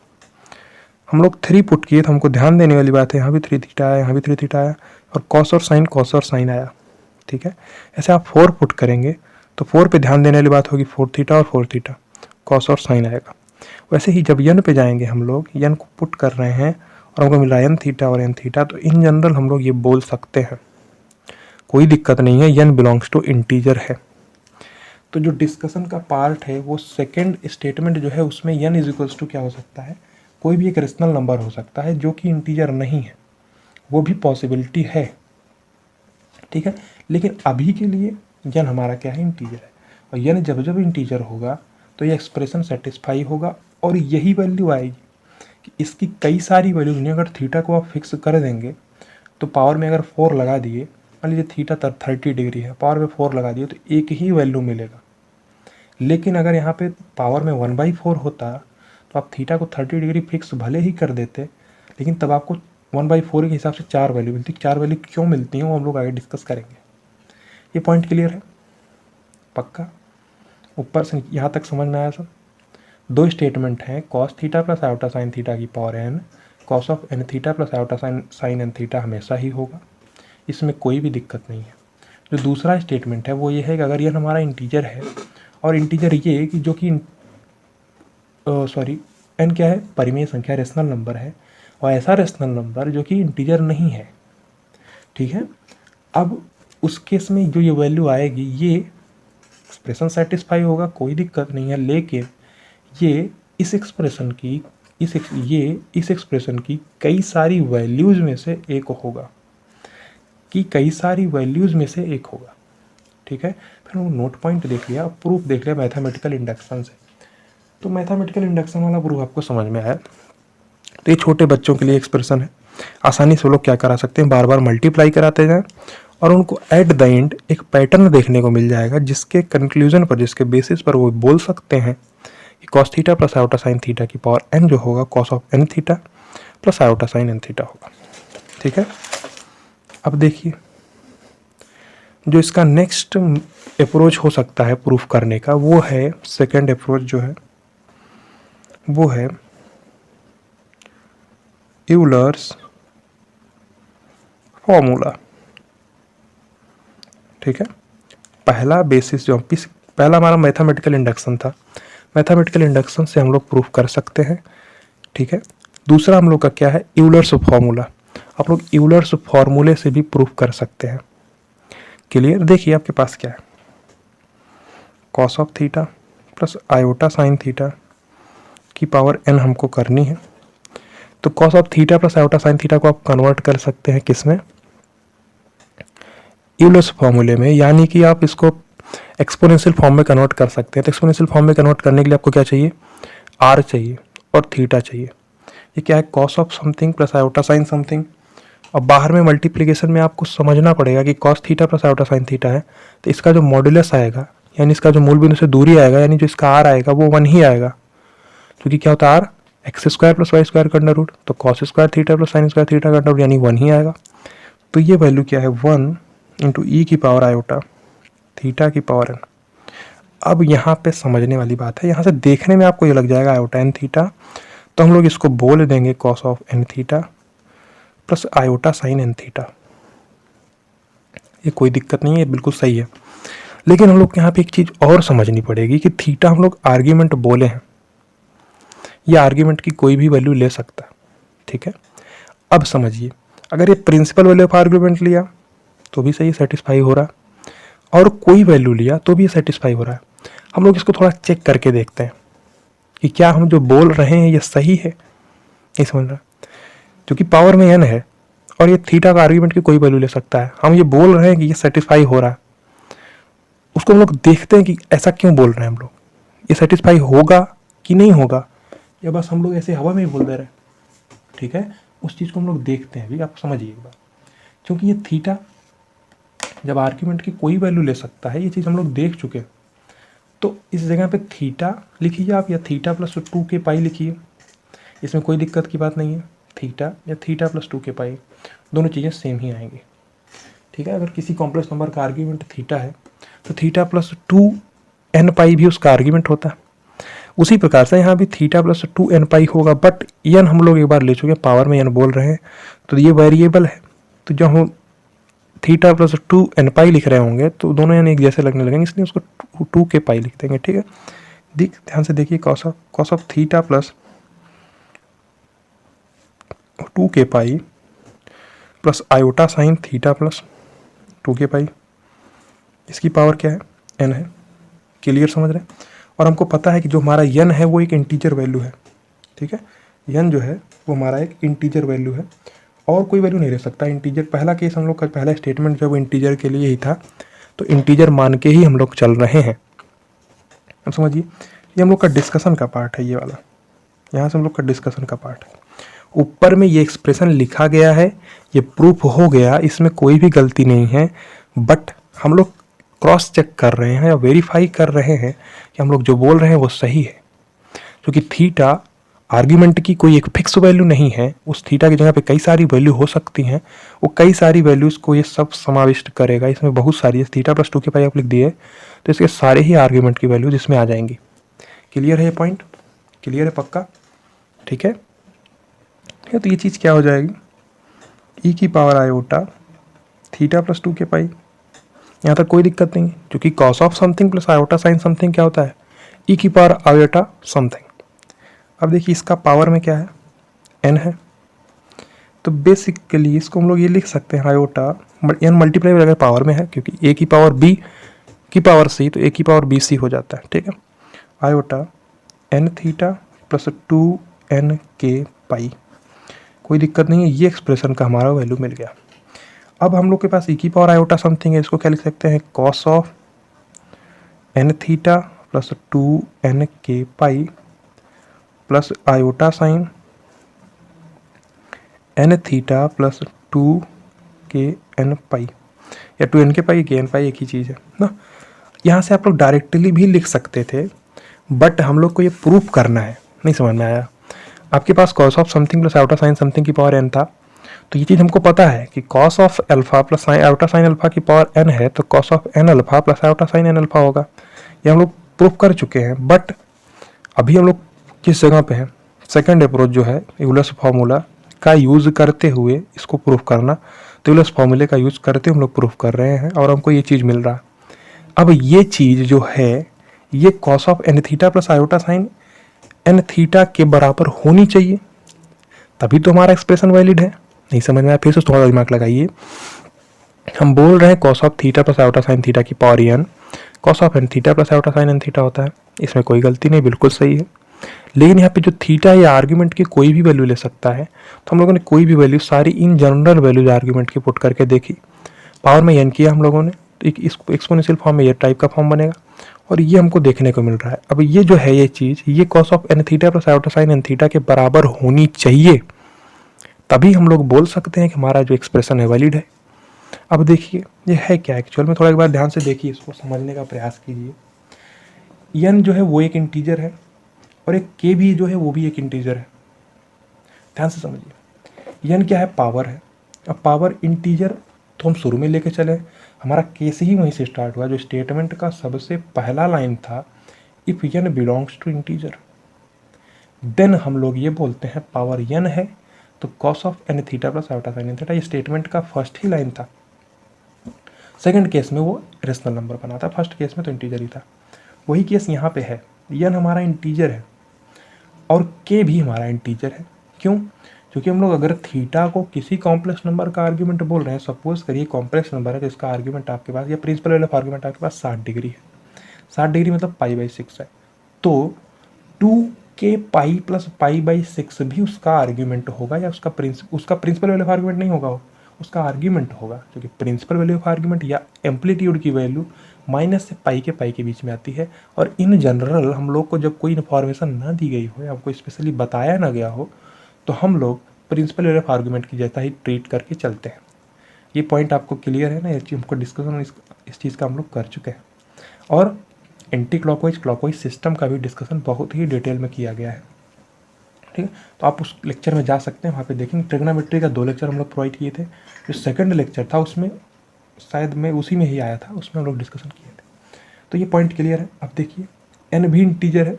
हम लोग 3 पुट किए तो हमको ध्यान देने वाली बात है, यहाँ भी 3 थीटा है, यहाँ भी 3 थीटा है और कॉस और साइन आया। ठीक है, ऐसे आप 4 पुट करेंगे तो 4 पे ध्यान देने वाली बात होगी, 4 थीटा और 4 थीटा, कॉस और साइन आएगा। वैसे ही जब n पे जाएंगे, हम लोग n को पुट कर रहे हैं और हमको मिल रहा है n थीटा और n थीटा, तो इन जनरल हम लोग ये बोल सकते हैं, कोई दिक्कत नहीं है, n बिलोंग्स टू इंटीजर है। तो जो डिस्कशन का पार्ट है वो सेकंड स्टेटमेंट जो है उसमें n क्या हो सकता है, कोई भी एक रेशनल नंबर हो सकता है जो कि इंटीजर नहीं है, वो भी पॉसिबिलिटी है। ठीक है, लेकिन अभी के लिए n हमारा क्या है, इंटीजर है, और n जब जब इंटीजर होगा तो ये एक्सप्रेशन सेटिस्फाई होगा और यही वैल्यू आएगी कि इसकी कई सारी वैल्यूज नहीं। अगर थीटा को आप फिक्स कर देंगे तो पावर में अगर 4 लगा दिए, मान लीजिए थीटा 30 डिग्री है, पावर में 4 लगा दिए तो एक ही वैल्यू मिलेगा। लेकिन अगर यहाँ पे पावर में 1/4 होता तो आप थीटा को 30 डिग्री फिक्स भले ही कर देते, लेकिन तब आपको 1/4 के हिसाब से 4 वैल्यू मिलती। 4 वैल्यू क्यों मिलती हैं वो हम लोग आगे डिस्कस करेंगे। ये पॉइंट क्लियर है? पक्का? ऊपर से यहाँ तक समझ में आया सब? 2 स्टेटमेंट हैं, cos theta plus iota sine theta की power n, cos of n theta plus iota sine n theta हमेशा ही होगा, इसमें कोई भी दिक्कत नहीं है। जो दूसरा स्टेटमेंट है वो ये है कि अगर यह हमारा इंटीजर है और इंटीजर ये कि जो कि n क्या है, परिमेय संख्या, रेशनल नंबर है, और ऐसा रेशनल नंबर जो कि इंटीजर नहीं है। ठीक है, अब उस केस में जो ये वैल्यू आएगी ये एक्सप्रेशन सेटिस्फाई होगा, कोई दिक्कत नहीं है, लेकिन ये इस एक्सप्रेशन की कई सारी वैल्यूज़ में से एक होगा, ठीक है। फिर वो नोट पॉइंट देख लिया, प्रूफ देख लिया मैथमेटिकल इंडक्शन से। तो मैथमेटिकल इंडक्शन वाला प्रूफ आपको समझ में आया। तो ये छोटे बच्चों के लिए एक्सप्रेशन है, आसानी से वो लोग क्या करा सकते हैं, बार बार मल्टीप्लाई कराते जाएं और उनको एट द एंड एक पैटर्न देखने को मिल जाएगा, जिसके कंक्लूजन पर, जिसके बेसिस पर वो बोल सकते हैं कि cos theta plus iota sine theta की पावर n जो होगा cos of n theta plus iota sine n theta होगा। ठीक है, अब देखिए जो इसका नेक्स्ट अप्रोच हो सकता है प्रूफ करने का, वो है सेकेंड अप्रोच जो है वो है यूलर्स फॉर्मूला। ठीक है, पहला बेसिस जो पहला हमारा मैथमेटिकल इंडक्शन था, मैथमेटिकल इंडक्शन से हम लोग प्रूफ कर सकते हैं। ठीक है, दूसरा हम लोग का क्या है, यूलर्स फॉर्मूला। आप लोग यूलर्स फॉर्मूले से भी प्रूफ कर सकते हैं। क्लियर? देखिए आपके पास क्या है, cos of theta plus iota sine theta की पावर n हमको करनी है। तो cos of theta plus iota sine theta को आप कन्वर्ट कर सकते हैं किसमें, यूलर्स फॉर्मूले में, यानी कि आप इसको एक्सपोनेंशियल फॉर्म में कन्वर्ट कर सकते हैं। तो एक्सपोनेंशियल फॉर्म में कन्वर्ट करने के लिए आपको क्या चाहिए, r चाहिए और थीटा चाहिए। ये क्या है, cos of something plus iota sine something. और बाहर में मल्टीप्लिकेशन में आपको समझना पड़ेगा कि cos theta plus iota sine theta है, तो इसका जो मॉड्यूलस आएगा यानी इसका जो मूल बिंदु से दूरी आएगा यानी जो इसका आर आएगा वो 1 ही आएगा, क्योंकि क्या होता है r x square plus y square का अंडर रूट, तो cos square theta plus sine square theta का अंडर रूट यानी 1 ही आएगा। तो ये वैल्यू क्या है, 1 इंटू ई की पावर आयोटा थीटा की पावर एन। अब यहाँ पे समझने वाली बात है, यहाँ से देखने में आपको ये लग जाएगा आयोटा एन थीटा, तो हम लोग इसको बोल देंगे cos of N theta plus iota sine N theta. ये कोई दिक्कत नहीं है, ये बिल्कुल सही है। लेकिन हम लोग यहाँ पे एक चीज़ और समझनी पड़ेगी कि थीटा हम लोग आर्ग्यूमेंट बोले हैं, ये आर्ग्यूमेंट की कोई भी वैल्यू ले सकता है, ठीक है। अब समझिए, अगर ये प्रिंसिपल वैल्यू ऑफ आर्ग्यूमेंट लिया तो भी सही सेटिस्फाई हो रहा है, और कोई वैल्यू लिया तो भी सेटिस्फाई हो रहा है। हम लोग इसको थोड़ा चेक करके देखते हैं कि क्या हम जो बोल रहे हैं ये सही है, नहीं समझ रहा, क्योंकि पावर में एन है और ये थीटा का आर्ग्यूमेंट की कोई वैल्यू ले सकता है। हम ये बोल रहे हैं कि ये सेटिस्फाई हो रहा है, उसको हम लोग देखते हैं कि ऐसा क्यों बोल रहे हैं हम लोग, ये सेटिस्फाई होगा कि नहीं होगा, या बस हम लोग ऐसे हवा में ही बोल दे रहे हैं, ठीक है। उस चीज़ को हम लोग देखते हैं, अभी आप समझिए एक बार, क्योंकि ये थीटा जब आर्ग्यूमेंट की कोई वैल्यू ले सकता है, ये चीज़ हम लोग देख चुके हैं। तो इस जगह पे थीटा लिखिए आप, या थीटा प्लस 2 के पाई लिखिए, इसमें कोई दिक्कत की बात नहीं है। थीटा या थीटा प्लस 2 के पाई दोनों चीज़ें सेम ही आएंगी, ठीक है। अगर किसी कॉम्प्लेक्स नंबर का आर्ग्यूमेंट थीटा है तो थीटा प्लस 2 एन पाई भी उसका आर्ग्यूमेंट होता है। उसी प्रकार से यहाँ भी थीटा प्लस 2 एन पाई होगा, बट एन हम लोग एक बार ले चुके हैं, पावर में एन बोल रहे हैं तो ये वेरिएबल है, तो जब हम थीटा प्लस 2 एन पाई लिख रहे होंगे तो दोनों यानी एक जैसे लगने लगेंगे, इसलिए उसको 2 के पाई लिख देंगे, ठीक है। ध्यान से देखिए, कॉस ऑफ थीटा प्लस 2 के pi plus iota sine theta plus 2 के पाई, इसकी पावर क्या है, एन है। क्लियर समझ रहे हैं। और हमको पता है कि जो हमारा एन है वो एक इंटीजर वैल्यू है, ठीक है। एन जो है वो हमारा एक इंटीजर वैल्यू है और कोई वैल्यू नहीं रह सकता। इंटीजर पहला केस हम लोग का पहला स्टेटमेंट जो है वो इंटीजर के लिए ही था, तो इंटीजर मान के ही हम लोग चल रहे हैं। अब समझिए, ये हम लोग का डिस्कशन का पार्ट है, ये वाला यहाँ से हम लोग का डिस्कशन का पार्ट है। ऊपर में ये एक्सप्रेशन लिखा गया है, ये प्रूफ हो गया, इसमें कोई भी गलती नहीं है, बट हम लोग क्रॉस चेक कर रहे हैं या वेरीफाई कर रहे हैं कि हम लोग जो बोल रहे हैं वो सही है। क्योंकि थीटा आर्ग्यूमेंट की कोई एक फिक्स वैल्यू नहीं है, उस थीटा की जगह पे कई सारी वैल्यू हो सकती हैं, वो कई सारी वैल्यूज़ को ये सब समाविष्ट करेगा। इसमें बहुत सारी, थीटा प्लस 2 के पाई आप लिख दिए तो इसके सारे ही आर्ग्यूमेंट की वैल्यूज इसमें आ जाएंगी। क्लियर है ये पॉइंट, क्लियर है पक्का, ठीक है। तो ये चीज़ क्या हो जाएगी, ई की पावर आयोटा थीटा प्लस 2 के पाई, यहाँ तक कोई दिक्कत नहीं, क्योंकि cos of something plus iota sine something क्या होता है, ई की पावर आयोटा समथिंग। अब देखिए इसका पावर में क्या है, एन है, तो बेसिकली इसको हम लोग ये लिख सकते हैं आयोटा एन मल्टीप्लाई अगर पावर में है, क्योंकि ए की पावर बी की पावर सी, तो ए की पावर बी सी हो जाता है, ठीक है। Iota n theta plus 2 N के पाई, कोई दिक्कत नहीं है, ये एक्सप्रेशन का हमारा वैल्यू मिल गया। अब हम लोग के पास ई की पावर आयोटा समथिंग है, इसको क्या लिख सकते हैं, cos of N theta plus 2 N के pi plus iota sine N theta plus 2 के एन पाई, या 2 एन के पाई के एन पाई एक ही चीज़ है ना। यहाँ से आप लोग डायरेक्टली भी लिख सकते थे, बट हम लोग को ये प्रूफ करना है, नहीं समझ में आया। आपके पास cos of something plus iota sine something की पावर एन था, तो ये चीज़ हमको पता है कि cos of alpha plus iota sine alpha की पावर एन है, तो cos of N alpha plus iota sine N alpha होगा। ये हम लोग प्रूफ कर चुके हैं, बट अभी हम लोग किस जगह पे हैं, सेकंड अप्रोच जो है यूलर्स फार्मूला का यूज़ करते हुए इसको प्रूफ करना, तो यूलर्स फार्मूले का यूज़ करते हम लोग प्रूफ कर रहे हैं और हमको ये चीज़ मिल रहा। अब ये चीज़ जो है ये cos of N theta plus iota sine N theta के बराबर होनी चाहिए, तभी तो हमारा एक्सप्रेशन वैलिड है। नहीं समझ में आया, फिर से थोड़ा दिमाग लगाइए। हम बोल रहे हैं cos of theta plus iota sine theta की power N, cos of N theta plus iota sine N theta होता है, इसमें कोई गलती नहीं, बिल्कुल सही है। लेकिन यहाँ पे जो थीटा या आर्ग्यूमेंट की कोई भी वैल्यू ले सकता है, तो हम लोगों ने कोई भी वैल्यू सारी इन जनरल वैल्यूज आर्ग्यूमेंट की पुट करके देखी। पावर में एन किया हम लोगों ने, तो एक एक्सपोनेंशियल फॉर्म में ये टाइप का फॉर्म बनेगा और ये हमको देखने को मिल रहा है। अब ये जो है ये चीज़, ये cos of N theta plus iota sine N theta के बराबर होनी चाहिए, तभी हम लोग बोल सकते हैं कि हमारा जो एक्सप्रेशन है वैलिड है। अब देखिए ये है क्या एक्चुअल में, थोड़ा एक बार ध्यान से देखिए, इसको समझने का प्रयास कीजिए। एन जो है वो एक इंटीजर है और एक के भी जो है वो भी एक इंटीजर है। ध्यान से समझिए, एन क्या है, पावर है। अब पावर इंटीजर तो हम शुरू में लेके चले, हमारा केस ही वहीं से स्टार्ट हुआ। जो स्टेटमेंट का सबसे पहला लाइन था, if n belongs to integer, then हम लोग ये बोलते हैं पावर एन है तो cos of N theta plus iota sine N theta, ये स्टेटमेंट का फर्स्ट ही लाइन था। सेकंड केस में वो रेशनल नंबर बना था, फर्स्ट केस में तो इंटीजर ही था। वही केस यहाँ पे है, एन हमारा इंटीजर है और के भी हमारा इंटीजर है। क्यों? क्योंकि हम लोग अगर थीटा को किसी कॉम्प्लेक्स नंबर का आर्ग्यूमेंट बोल रहे हैं, सपोज करिए कॉम्प्लेक्स नंबर है जिसका आर्ग्यूमेंट आपके पास या प्रिंसिपल वैल्यू ऑफ आर्ग्यूमेंट आपके पास 60 डिग्री है, 60 डिग्री मतलब π/6 है, तो 2k पाई प्लस π/6 भी उसका आर्ग्यूमेंट होगा या उसका प्रिंसिपल वैल्यू ऑफ आर्ग्यूमेंट नहीं होगा, उसका आर्ग्यूमेंट होगा, क्योंकि प्रिंसिपल वैल्यू ऑफ आर्ग्यूमेंट या एम्पलीट्यूड की वैल्यू माइनस से पाई के बीच में आती है। और इन जनरल हम लोग को जब कोई इन्फॉर्मेशन ना दी गई हो या आपको स्पेशली बताया ना गया हो तो हम लोग प्रिंसिपल वैल्यू ऑफ आर्ग्यूमेंट की जैसा ही ट्रीट करके चलते हैं। ये पॉइंट आपको क्लियर है ना, ये चीज़ हमको डिस्कशन इस चीज़ का हम लोग कर चुके हैं। और एंटी क्लॉकवाइज सिस्टम का भी डिस्कशन बहुत ही डिटेल में किया गया है, ठीक है। तो आप उस लेक्चर में जा सकते हैं, वहाँ पे देखेंगे। ट्रिग्नोमेट्री का 2 लेक्चर हम लोग प्रोवाइड किए थे, जो सेकंड लेक्चर था उसमें शायद मैं उसी में ही आया था, उसमें हम लोग डिस्कशन किए थे। तो ये पॉइंट क्लियर है। अब देखिए एन भी इंटीजर है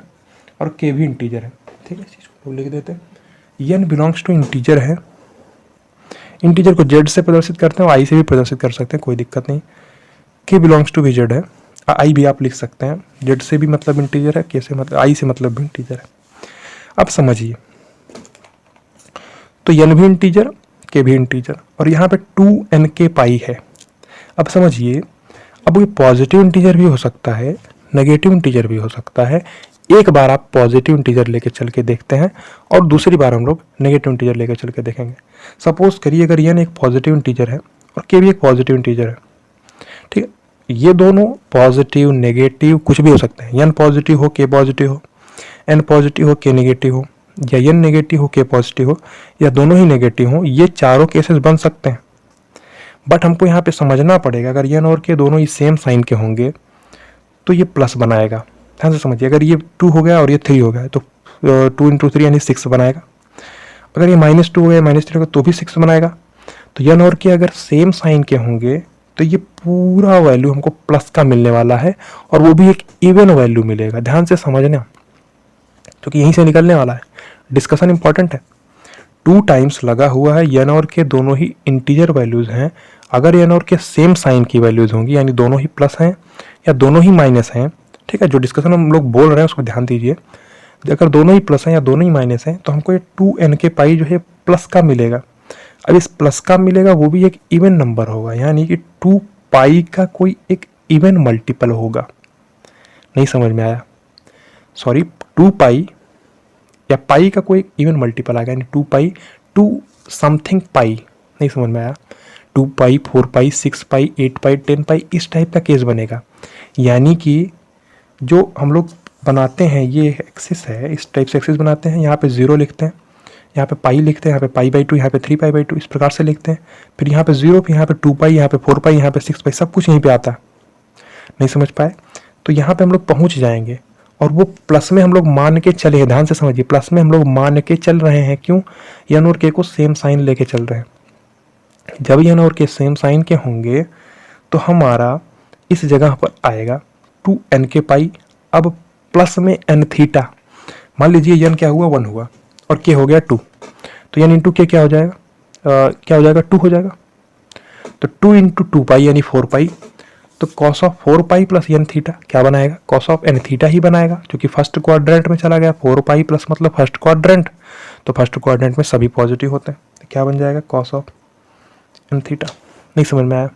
और के भी इंटीजर है, ठीक है। इस चीज़ को लिख देते हैं, एन बिलोंग्स टू इंटीजर है, इंटीजर को जेड से प्रदर्शित करते हैं, आई से भी प्रदर्शित कर सकते हैं, कोई दिक्कत नहीं। के बिलोंग्स टू भी जेड है, आई भी आप लिख सकते हैं, जेड से भी मतलब इंटीजर है, के से मतलब आई से मतलब भी इंटीजर है। अब समझिए, तो एन भी इंटीजर, के भी इंटीजर, और यहाँ पे 2nk पाई है। अब समझिए, अब ये पॉजिटिव इंटीजर भी हो सकता है, नेगेटिव इंटीजर भी हो सकता है। एक बार आप पॉजिटिव इंटीजर लेके चल के देखते हैं और दूसरी बार हम लोग नेगेटिव इंटीजर लेके चल के देखेंगे। सपोज करिए अगर एन एक पॉजिटिव इंटीजर है और के भी एक पॉजिटिव इंटीजर है, ठीक है, ये दोनों पॉजिटिव नेगेटिव कुछ भी हो सकते हैं, एन पॉजिटिव हो के पॉजिटिव हो, एन पॉजिटिव हो के नेगेटिव हो, या एन नेगेटिव हो के पॉजिटिव हो, या दोनों ही नेगेटिव हो, ये चारों केसेस बन सकते हैं। बट हमको यहाँ पे समझना पड़ेगा, अगर एन और के दोनों ही सेम साइन के होंगे तो ये प्लस बनाएगा। ध्यान से समझिए, अगर ये 2 हो गया और ये 3 हो गया तो 2 × 3 यानी 6 बनाएगा। अगर ये -2 हो गया -3 हो गया तो भी 6 बनाएगा। तो एन और के अगर सेम साइन के होंगे तो ये पूरा वैल्यू हमको प्लस का मिलने वाला है, और वो भी एक इवन वैल्यू मिलेगा। ध्यान से समझना, क्योंकि यहीं से निकलने वाला है, डिस्कशन इंपॉर्टेंट है। 2 टाइम्स लगा हुआ है, एन और के दोनों ही इंटीजर वैल्यूज हैं। अगर एन और के सेम साइन की वैल्यूज होंगी, यानी दोनों ही प्लस हैं या दोनों ही माइनस हैं, ठीक है, जो डिस्कशन हम लोग बोल रहे हैं उसको ध्यान दीजिए। अगर दोनों ही प्लस हैं या दोनों ही माइनस हैं तो हमको ये 2nk पाई जो है प्लस का मिलेगा। अब इस प्लस का मिलेगा वो भी एक इवन नंबर होगा, यानी कि 2 पाई का कोई एक इवन मल्टीपल होगा। नहीं समझ में आया? सॉरी, 2 पाई या पाई का कोई इवन मल्टीपल आ गया, यानी 2 पाई 2 समथिंग पाई। नहीं समझ में आया? 2 पाई 4 पाई 6 पाई 8 पाई 10 पाई इस टाइप का केस बनेगा। यानी कि जो हम लोग बनाते हैं ये एक्सिस है, इस टाइप से एक्सिस बनाते हैं, यहाँ पे 0 लिखते हैं, यहाँ पे पाई लिखते हैं, यहाँ पे π/2, यहाँ पे 3π/2, इस प्रकार से लिखते हैं। फिर यहाँ पे 0, फिर यहाँ पे 2 पाई, यहाँ पे 4 पाई, यहाँ पे 6 पाई, सब कुछ यहीं पे आता है। नहीं समझ पाए? तो यहाँ पे हम लोग पहुँच जाएंगे, और वो प्लस में हम लोग मान के चले हैं। ध्यान से समझिए, प्लस में हम लोग मान के चल रहे हैं। क्यों? एन और के को सेम साइन लेके चल रहे हैं। जब एन और के सेम साइन के होंगे तो हमारा इस जगह पर आएगा 2nk पाई। अब प्लस में n थीटा, मान लीजिए एन क्या हुआ 1 हुआ और के हो गया 2, तो एन इंटू के क्या हो जाएगा, 2 हो जाएगा। तो 2 × 2 पाई यानी 4 पाई, तो cos of 4 pi plus n theta क्या बनाएगा, कॉस ऑफ एन थीटा ही बनाएगा, क्योंकि फर्स्ट क्वाड्रेंट में चला गया। 4 पाई प्लस मतलब फर्स्ट क्वाड्रेंट, तो फर्स्ट क्वाड्रेंट में सभी पॉजिटिव होते हैं, तो क्या बन जाएगा, कॉस ऑफ एन थीटा। नहीं समझ में आया?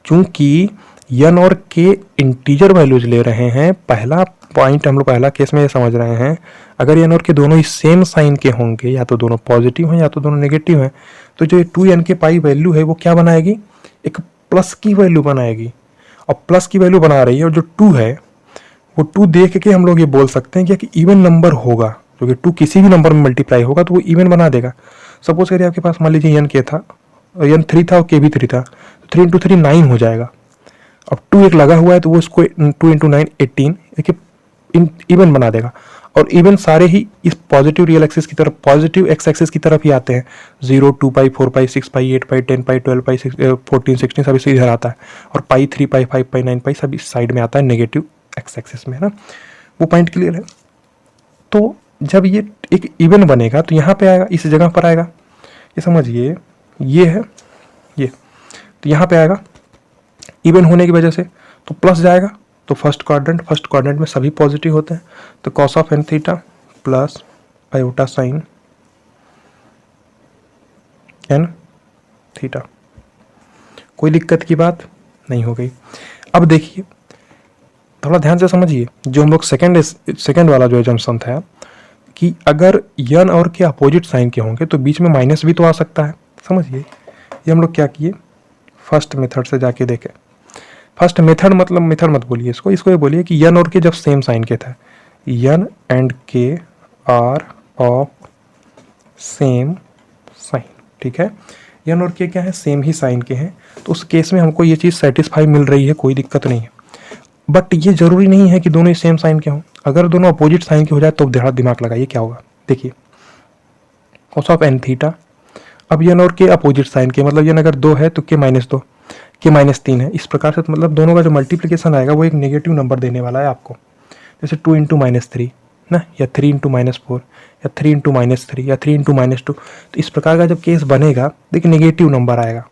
चूंकि एन और के इंटीजर वैल्यूज ले रहे हैं, पहला पॉइंट हम लोग पहला केस में ये समझ रहे हैं, अगर एन और के दोनों ही सेम साइन के होंगे, या तो दोनों पॉजिटिव हैं या तो दोनों नेगेटिव हैं, तो जो 2nk पाई वैल्यू है वो क्या बनाएगी, एक प्लस की वैल्यू बनाएगी, और प्लस की वैल्यू बना रही है, और जो 2 है वो 2 देख के हम लोग ये बोल सकते हैं कि इवन नंबर होगा, क्योंकि 2 किसी भी नंबर में मल्टीप्लाई होगा तो वो इवन बना देगा। सपोज करिए आपके पास मान लीजिए एन के था, एन 3 था और के भी 3 था, तो 3 इंटू 3 9 हो जाएगा। अब 2 एक लगा हुआ है तो वो इसको 2 इंटू 9 18 एक इवन बना देगा। और इवन सारे ही इस पॉजिटिव रियल एक्सिस की तरफ, पॉजिटिव एक्स एक्सिस की तरफ ही आते हैं। 0, 2 पाई, 4 पाई, 6 पाई, 8 पाई, 10 पाई, 12 पाई, 14, 16 सब इसी इधर आता है, और पाई, 3 पाई, 5 पाई, 9 पाई सब इस साइड में आता है नेगेटिव एक्स एक्सिस में, है ना। वो पॉइंट क्लियर है। तो जब ये एक इवन बनेगा तो यहाँ पे आएगा, इस जगह पर आएगा, ये समझिए, ये है ये, तो यहाँ पे आएगा इवन होने की वजह से, तो प्लस जाएगा, तो फर्स्ट क्वाड्रेंट में सभी पॉजिटिव होते हैं, तो cos of N theta plus iota sine N theta. कोई दिक्कत की बात नहीं हो गई। अब देखिए थोड़ा ध्यान से समझिए, जो हम लोग सेकेंड वाला जो एजम्पशन था कि अगर यन और के अपोजिट साइन के होंगे तो बीच में माइनस भी तो आ सकता है। समझिए, ये हम लोग क्या किए, फर्स्ट मेथड से जाके देखें। फर्स्ट मेथड मतलब मेथड मत बोलिए इसको ये बोलिए कि यन और के जब सेम साइन के था, यन एंड के आर ऑफ सेम साइन, ठीक है। यन और के क्या है, सेम ही साइन के हैं, तो उस केस में हमको ये चीज़ सेटिस्फाई मिल रही है, कोई दिक्कत नहीं है। बट ये जरूरी नहीं है कि दोनों ही सेम साइन के हों। अगर दोनों अपोजिट साइन के हो जाए तो दिमाग लगाइए क्या होगा। देखिए कॉस ऑफ एन थीटा, अब यन और के अपोजिट साइन के, मतलब यन अगर 2 है तो के -2, के -3 है, इस प्रकार से, तो मतलब दोनों का जो मल्टीप्लिकेशन आएगा वो एक नेगेटिव नंबर देने वाला है आपको। जैसे 2 इंटू -3 ना, या 3 इंटू -4, या 3 इंटू -3, या 3 इंटू -2, तो इस प्रकार का जब केस बनेगा देखिए नेगेटिव नंबर आएगा।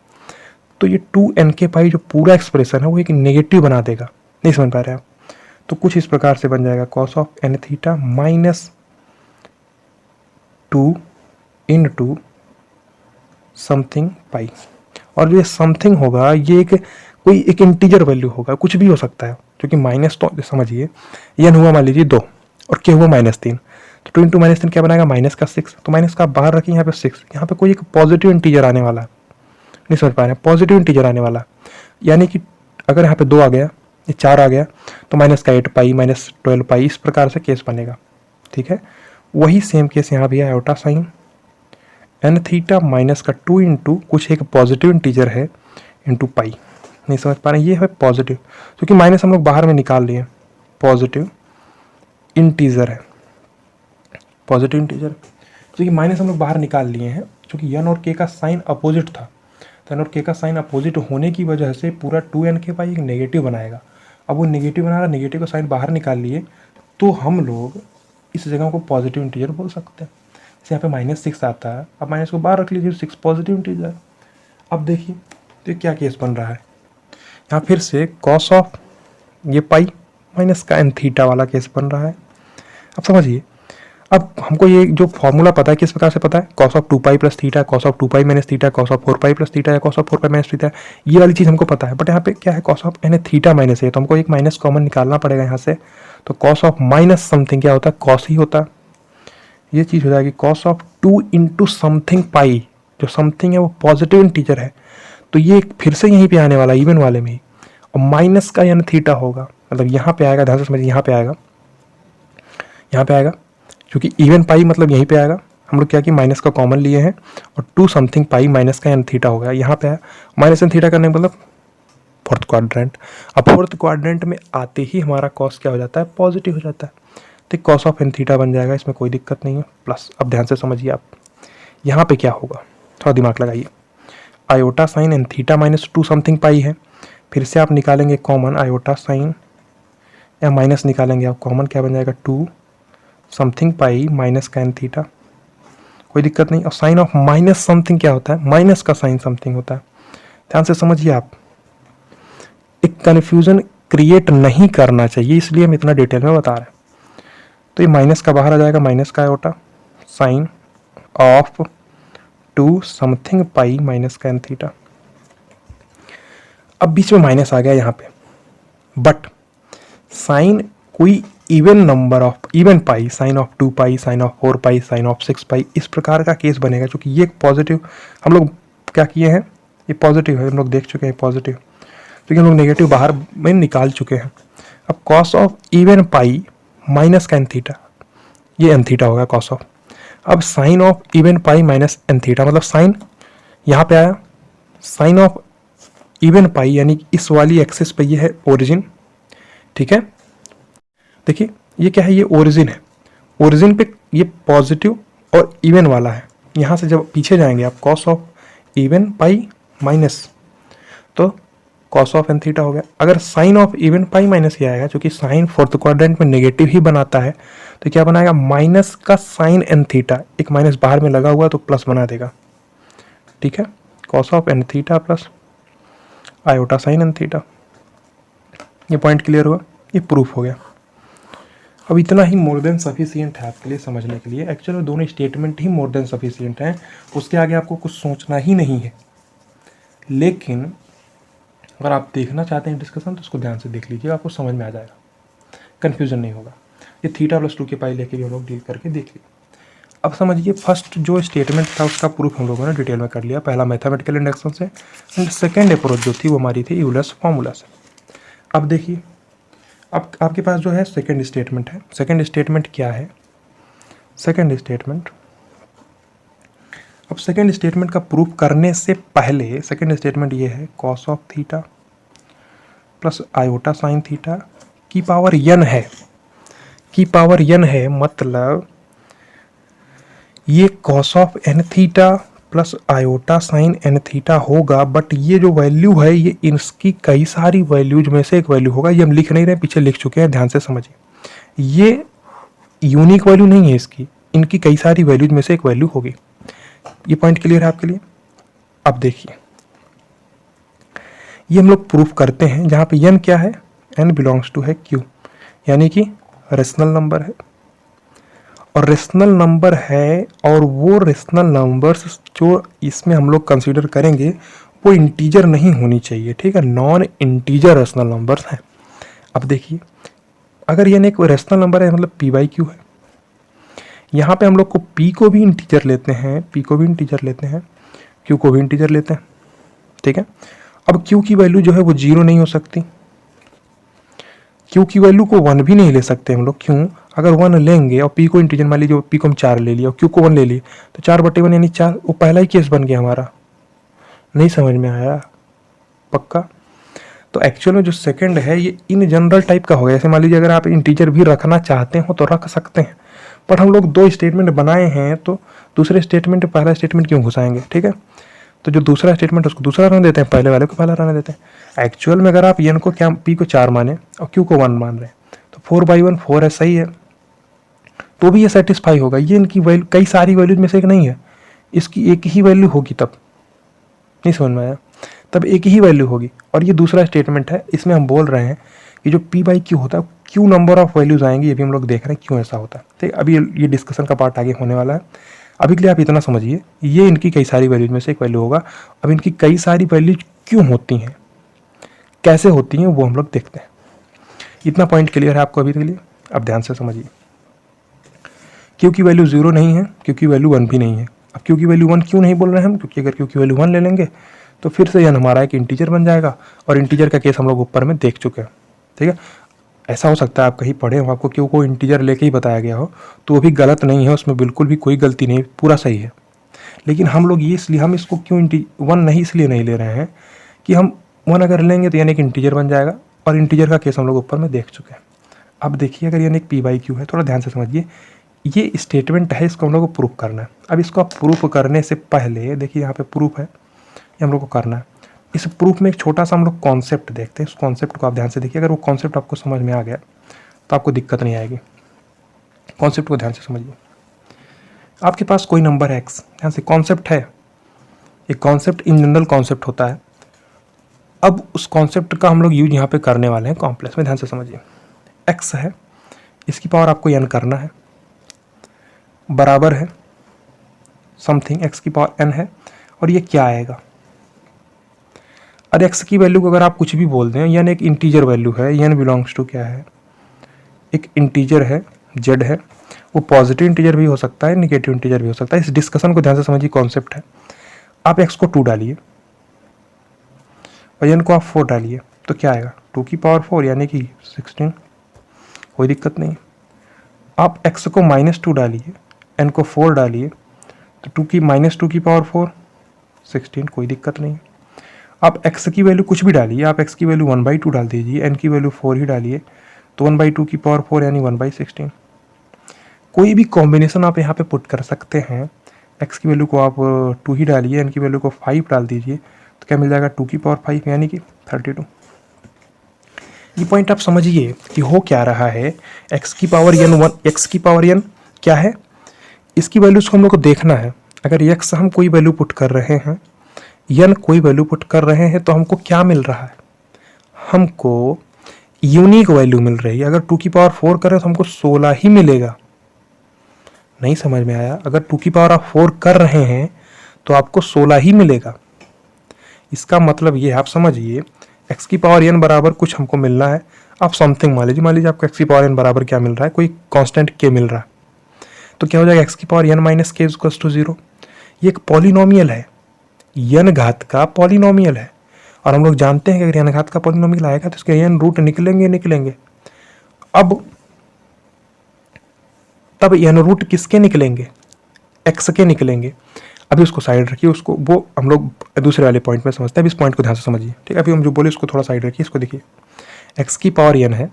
तो ये 2n के पाई जो पूरा एक्सप्रेशन है वो एक नेगेटिव बना देगा। नहीं समझ पा रहे आप? तो कुछ इस प्रकार से बन जाएगा cos of N theta -2 into something pi, और जो ये समथिंग होगा ये कोई एक इंटीजर वैल्यू होगा, कुछ भी हो सकता है, क्योंकि माइनस, तो समझिए एन हुआ मान लीजिए 2 और के हुआ -3, तो 2 इंटू -3 क्या बनाएगा, माइनस का 6, तो माइनस का बाहर रखिए, यहाँ पे 6, यहाँ पे कोई एक पॉजिटिव इंटीजर आने वाला है। नहीं समझ पा रहे हैं, पॉजिटिव इंटीजर आने वाला, यानी कि अगर यहाँ पे 2 आ गया, ये 4 आ गया, तो माइनस का 8 पाई, -12 पाई, इस प्रकार से केस बनेगा, ठीक है। वही सेम केस यहाँ भी है, iota sine N theta minus का 2 इंटू कुछ एक पॉजिटिव इंटीजर है इंटू पाई। नहीं समझ पा रहे हैं, ये है पॉजिटिव, क्योंकि माइनस हम लोग बाहर में निकाल लिए, पॉजिटिव इंटीजर है, पॉजिटिव इंटीजर, तो ये माइनस हम लोग बाहर निकाल लिए हैं, क्योंकि एन और के का साइन अपोजिट था, तो एन और के का साइन अपोजिट होने की वजह से पूरा 2n के पाई एक नेगेटिव बनाएगा। अब वो नेगेटिव बना रहा, नेगेटिव का साइन बाहर निकाल लिए, तो हम लोग इस जगह को पॉजिटिव इंटीजर बोल सकते हैं। जैसे यहाँ पे -6 आता है, अब माइनस को बाहर रख लीजिए, 6 पॉजिटिव इंटीजर। अब देखिए तो क्या केस बन रहा है, यहाँ फिर से कॉस ऑफ ये पाई माइनस का एन थीटा वाला केस बन रहा है। अब समझिए, अब हमको ये जो फॉर्मूला पता है, किस प्रकार से पता है, cos of 2 pi plus theta, cos of 2 pi minus theta, cos of 4 pi plus theta, या cos of 4 pi minus theta, ये वाली चीज़ हमको पता है। बट यहाँ पे क्या है, cos of N theta minus है, तो हमको एक माइनस कॉमन निकालना पड़ेगा यहाँ से, तो कॉस ऑफ माइनस समथिंग क्या होता है, कॉस ही होता है। ये चीज़ हो जाएगी कॉस ऑफ 2 इंटू समथिंग पाई, जो समथिंग है वो पॉजिटिव इंटीजर है, तो ये फिर से यहीं पे आने वाला इवन वाले में ही, और माइनस का एन थीटा होगा, मतलब यहाँ पे आएगा, ध्यान से समझिए, यहाँ पे आएगा, यहाँ पे आएगा, क्योंकि इवन पाई मतलब यहीं पे आएगा। हम लोग क्या कि माइनस का कॉमन लिए हैं, और 2 समथिंग पाई माइनस का एन थीटा हो गया, यहाँ पे आया माइनस एन थीटा करने मतलब फोर्थ क्वाड्रेंट। अब फोर्थ क्वाड्रेंट में आते ही हमारा कॉस क्या हो जाता है, पॉजिटिव हो जाता है, तो कॉस ऑफ एन थीटा बन जाएगा, इसमें कोई दिक्कत नहीं है। प्लस अब ध्यान से समझिए आप, यहाँ पे क्या होगा, थोड़ा दिमाग लगाइए, iota sine N theta -2 something pi है, फिर से आप निकालेंगे कॉमन आयोटा साइन, या माइनस निकालेंगे आप कॉमन, क्या बन जाएगा 2 समथिंग पाई माइनस का एन थीटा, कोई दिक्कत नहीं। और साइन ऑफ माइनस समथिंग क्या होता है, माइनस का साइन समथिंग होता है। ध्यान से समझिए आप, एक कन्फ्यूजन क्रिएट नहीं करना चाहिए, इसलिए हम इतना डिटेल में बता रहे हैं। तो ये माइनस का बाहर आ जाएगा, माइनस का iota sine of 2 something pi minus का एन थीटा। अब बीच में माइनस आ गया यहाँ पे, बट साइन कोई even number of even pi, sine of 2 pi, sine of 4 pi, sine of 6 pi, इस प्रकार का केस बनेगा, क्योंकि ये पॉजिटिव हम लोग क्या किए हैं, ये पॉजिटिव है, हम लोग देख चुके हैं पॉजिटिव, क्योंकि हम लोग नेगेटिव बाहर में निकाल चुके हैं। अब cos of even pi minus का एन थीटा, ये एन थीटा होगा कॉस ऑफ। अब sine of even pi minus n theta, मतलब साइन यहाँ पे आया, साइन ऑफ इवन पाई यानी इस वाली एक्सिस पे ये है ओरिजिन, ठीक है। देखिए ये क्या है, ये ओरिजिन है, ओरिजिन पे ये पॉजिटिव और इवन वाला है। यहाँ से जब पीछे जाएंगे आप, cos of even pi minus, तो कॉस ऑफ एन थीटा हो गया। अगर sine of even pi minus ये आएगा, क्योंकि साइन फोर्थ क्वाड्रेंट में नेगेटिव ही बनाता है, तो क्या बनाएगा, माइनस का साइन एन थीटा, एक माइनस बाहर में लगा हुआ तो प्लस बना देगा, ठीक है। Cos of N theta plus iota sine N theta. ये पॉइंट क्लियर हुआ, ये प्रूफ हो गया। अब इतना ही मोर देन सफिशिएंट है आपके लिए समझने के लिए। एक्चुअली दोनों स्टेटमेंट ही मोर देन सफिशिएंट हैं, उसके आगे आपको कुछ सोचना ही नहीं है। लेकिन अगर आप देखना चाहते हैं डिस्कशन तो उसको ध्यान से देख लीजिए, आपको समझ में आ जाएगा, कन्फ्यूजन नहीं होगा। ये थीटा प्लस 2 के पाई लेके भी हम लोग डील करके देख लिए। अब समझिए फर्स्ट जो स्टेटमेंट था उसका प्रूफ हम लोगों ने डिटेल में कर लिया, पहला मैथमेटिकल इंडक्शन से, एंड सेकेंड अप्रोच जो थी वो हमारी थी यूलर्स फार्मूला से। अब देखिए, अब आपके पास जो है सेकेंड स्टेटमेंट है। सेकेंड स्टेटमेंट क्या है, सेकेंड स्टेटमेंट, अब सेकेंड स्टेटमेंट का प्रूफ करने से पहले सेकेंड स्टेटमेंट ये है, cos of theta plus iota sine theta की पावर n है, की पावर n है, मतलब ये cos of N theta plus iota sine N theta होगा, बट ये जो वैल्यू है ये इसकी कई सारी वैल्यूज में से एक वैल्यू होगा। ये हम लिख नहीं रहे, पीछे लिख चुके हैं, ध्यान से समझिए। ये यूनिक वैल्यू नहीं है इसकी, इनकी कई सारी वैल्यूज में से एक वैल्यू होगी। ये पॉइंट क्लियर है आपके लिए। अब देखिए ये हम लोग प्रूफ करते हैं, जहाँ पे n क्या है, n बिलोंग्स टू है q, यानी कि रेशनल नंबर है, और रेशनल नंबर है, और वो रेशनल नंबर्स जो इसमें हम लोग कंसीडर करेंगे वो इंटीजर नहीं होनी चाहिए, ठीक है, नॉन इंटीजर रेशनल नंबर्स हैं। अब देखिए अगर ये एक रेशनल नंबर है मतलब p बाई क्यू है, यहाँ पे हम लोग को p को भी इंटीजर लेते हैं, p को भी इंटीजर लेते हैं, q को भी इंटीजर लेते हैं, ठीक है। अब q की वैल्यू जो है वो 0 नहीं हो सकती, q की वैल्यू को 1 भी नहीं ले सकते हम लोग, क्यों, अगर 1 लेंगे और p को इंटीजर मान लीजिए, p को हम 4 ले लिया और q को 1 ले लिए, तो 4/1 यानी 4, वो पहला ही केस बन गया हमारा। नहीं समझ में आया पक्का। तो एक्चुअल में जो सेकंड है ये इन जनरल टाइप का हो गया, जैसे मान लीजिए अगर आप इंटीजर भी रखना चाहते हो तो रख सकते हैं, बट हम लोग 2 स्टेटमेंट बनाए हैं तो दूसरे स्टेटमेंट पहला स्टेटमेंट क्यों घुसाएंगे, ठीक है। तो जो दूसरा स्टेटमेंट उसको दूसरा रहने देते हैं, पहले वाले को पहला रहने देते हैं। एक्चुअल में अगर आप n को क्या, p को 4 माने और q को 1 मान रहे हैं, तो 4/1 4 है, सही है, तो भी ये सेटिस्फाई होगा। ये इनकी वैल्यू कई सारी वैल्यूज में से एक नहीं है, इसकी एक ही वैल्यू होगी, तब नहीं समझ में आया, तब एक ही वैल्यू होगी। और ये दूसरा स्टेटमेंट है, इसमें हम बोल रहे हैं कि जो p बाई क्यू होता है, क्यू नंबर ऑफ वैल्यूज आएंगी, ये भी हम लोग देख रहे हैं क्यों ऐसा होता है, ठीक है। अभी ये डिस्कशन का पार्ट आगे होने वाला है, अभी के लिए आप इतना समझिए, ये इनकी कई सारी वैल्यूज में से एक वैल्यू होगा। अब इनकी कई सारी वैल्यूज क्यों होती हैं, कैसे होती हैं, वो हम लोग देखते हैं। इतना पॉइंट क्लियर है आपको अभी के लिए। अब ध्यान से समझिए, क्यू की वैल्यू 0 नहीं है, क्यू की वैल्यू 1 भी नहीं है। अब क्यू की वैल्यू 1 क्यों नहीं बोल रहे हैं हम, क्योंकि अगर क्यू की वैल्यू 1 ले लेंगे तो फिर से यह हमारा एक इंटीजर बन जाएगा, और इंटीजर का केस हम लोग ऊपर में देख चुके हैं, ठीक है। ऐसा हो सकता है आप कहीं पढ़े हो, आपको क्यू को इंटीजर लेके ही बताया गया हो, तो वो भी गलत नहीं है, उसमें बिल्कुल भी कोई गलती नहीं, पूरा सही है। लेकिन हम लोग ये इसलिए, हम इसको क्यों 1 नहीं इसलिए नहीं ले रहे हैं कि हम 1 अगर लेंगे तो यानी एक इंटीजर बन जाएगा, और इंटीजर का केस हम लोग ऊपर में देख चुके हैं। अब देखिए अगर यानी एक p बाई क्यू है, थोड़ा ध्यान से समझिए, ये स्टेटमेंट है, इसको हम लोग को प्रूफ करना है। अब इसको आप प्रूफ करने से पहले देखिए यहाँ पे प्रूफ है, ये हम लोग को करना है। इस प्रूफ में एक छोटा सा हम लोग कॉन्सेप्ट देखते हैं, उस कॉन्सेप्ट को आप ध्यान से देखिए। अगर वो कॉन्सेप्ट आपको समझ में आ गया तो आपको दिक्कत नहीं आएगी। कॉन्सेप्ट को ध्यान से समझिए। आपके पास कोई नंबर है x, ध्यान से कॉन्सेप्ट है, एक कॉन्सेप्ट इन जनरल कॉन्सेप्ट होता है। अब उस कॉन्सेप्ट का हम लोग यूज यहाँ पे करने वाले हैं कॉम्प्लेक्स में, ध्यान से समझिए। x है, इसकी पावर आपको n करना है, बराबर है समथिंग x की पावर n है, और ये क्या आएगा, और x की वैल्यू को अगर आप कुछ भी बोल दें, यानी एक इंटीजर वैल्यू है, n बिलोंग्स टू क्या है, एक इंटीजर है, z है, वो पॉजिटिव इंटीजर भी हो सकता है, निगेटिव इंटीजर भी हो सकता है। इस डिस्कशन को ध्यान से समझिए, कॉन्सेप्ट है। आप x को 2 डालिए और n को आप 4 डालिए, तो क्या आएगा 2 की पावर 4 यानी कि 16, कोई दिक्कत नहीं। आप x को -2 डालिए, n को 4 डालिए, तो 2 की पावर 4 16, कोई दिक्कत नहीं। आप x की वैल्यू कुछ भी डालिए, आप x की वैल्यू 1/2 डाल दीजिए, n की वैल्यू 4 ही डालिए, तो 1/2 की पावर 4 यानी 1/16। कोई भी कॉम्बिनेशन आप यहाँ पे पुट कर सकते हैं। x की वैल्यू को आप 2 ही डालिए, n की वैल्यू को 5 डाल दीजिए, तो क्या मिल जाएगा 2 की पावर 5 यानी कि 32। ये पॉइंट आप समझिए कि हो क्या रहा है। x की पावर n क्या है, इसकी वैल्यूज को हम लोग को देखना है। अगर x हम कोई वैल्यू पुट कर रहे हैं, n कोई वैल्यू पुट कर रहे हैं, तो हमको क्या मिल रहा है, हमको यूनिक वैल्यू मिल रही है। अगर 2 की पावर 4 करें तो हमको 16 ही मिलेगा। नहीं समझ में आया? अगर 2 की पावर आप 4 कर रहे हैं तो आपको 16 ही मिलेगा। इसका मतलब ये आप समझिए, x की पावर n बराबर कुछ हमको मिलना है। आप समथिंग मान लीजिए आपको x की पावर n बराबर क्या मिल रहा है, कोई कांस्टेंट k मिल रहा है, तो क्या हो जाएगा x की power n minus k equals to 0। ये एक पॉलिनोमियल है, n घात का पॉलिनोमियल है, और हम लोग जानते हैं कि अगर n घात का पॉलिनोमियल आएगा तो इसके n रूट निकलेंगे। अब तब n रूट किसके निकलेंगे, x के निकलेंगे। अभी उसको साइड रखिए, उसको वो हम लोग दूसरे वाले पॉइंट में समझते हैं। अभी इस पॉइंट को ध्यान से समझिए, ठीक है। अभी हम जो बोले उसको थोड़ा साइड रखिए, इसको देखिए, x की पावर n है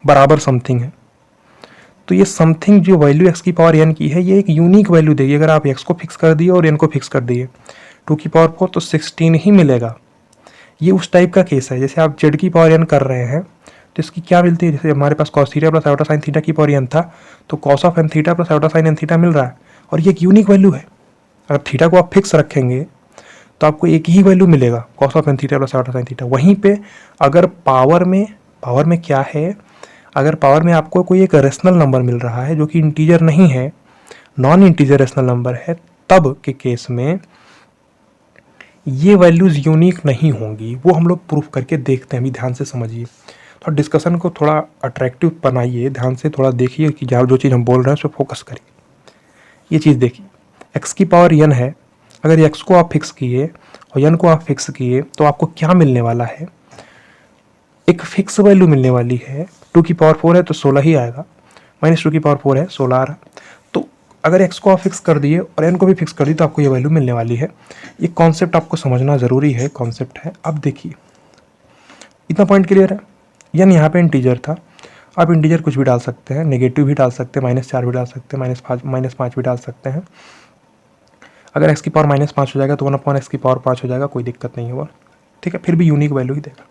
बराबर समथिंग है, तो ये समथिंग जो वैल्यू x की पावर n की है, ये एक यूनिक वैल्यू देगी। अगर आप x को फिक्स कर दिए और n को फिक्स कर दिए 2 की पावर 4 तो 16 ही मिलेगा। ये उस टाइप का केस है जैसे आप z की पावर n कर रहे हैं तो इसकी क्या मिलती है, जैसे हमारे पास cos theta plus iota sine theta की पावर n था, तो cos of n theta plus iota sine n theta मिल रहा है, और ये एक यूनिक वैल्यू है। अगर थीटा को आप फिक्स रखेंगे तो आपको एक ही वैल्यू मिलेगा, cos of n theta plus iota sine theta. वहीं पे अगर पावर में क्या है, अगर पावर में आपको कोई एक रेशनल नंबर मिल रहा है जो कि इंटीजर नहीं है, नॉन इंटीजर रेशनल नंबर है, तब के केस में ये वैल्यूज यूनिक नहीं होंगी। वो हम लोग प्रूफ करके देखते हैं। अभी ध्यान से समझिए, तो डिस्कशन को थोड़ा अट्रैक्टिव बनाइए, ध्यान से थोड़ा देखिए कि जो चीज़ हम बोल रहे हैं उस पर फोकस करिए। ये चीज़ देखिए, x की पावर n है, अगर x को आप फिक्स किए और n को आप फिक्स किए तो आपको क्या मिलने वाला है, एक फिक्स वैल्यू मिलने वाली है। 2 की पावर 4 है तो 16 ही आएगा, -2 की पावर 4 है 16 आ रहा। तो अगर x को आप फिक्स कर दिए और n को भी फिक्स कर दी तो आपको ये वैल्यू मिलने वाली है। ये कॉन्सेप्ट आपको समझना ज़रूरी है, कॉन्सेप्ट है। अब देखिए, इतना पॉइंट क्लियर है। n यहाँ पे इंटीजर था, आप इंटीजर कुछ भी डाल सकते हैं, नेगेटिव भी डाल सकते हैं, -4 भी डाल सकते हैं, -5 भी डाल सकते हैं। अगर x की पावर -5 हो जाएगा तो 1/x की पावर 5 हो जाएगा, कोई दिक्कत नहीं होगा, ठीक है। फिर भी यूनिक वैल्यू ही देगा।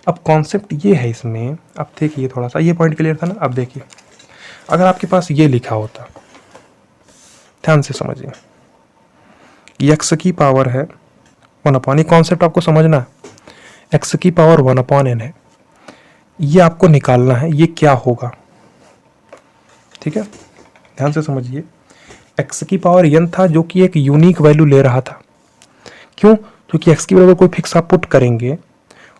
अब कॉन्सेप्ट ये है इसमें, अब देखिए थोड़ा सा, ये पॉइंट क्लियर था ना। अब देखिए, अगर आपके पास ये लिखा होता, ध्यान से समझिए, x की पावर है 1/n, ये कॉन्सेप्ट आपको समझना है। x की पावर 1/n है, ये आपको निकालना है, ये क्या होगा, ठीक है। ध्यान से समझिए, x की पावर n था जो कि एक यूनिक वैल्यू ले रहा था। क्यों? क्योंकि x की वैल्यू कोई फिक्स आप पुट करेंगे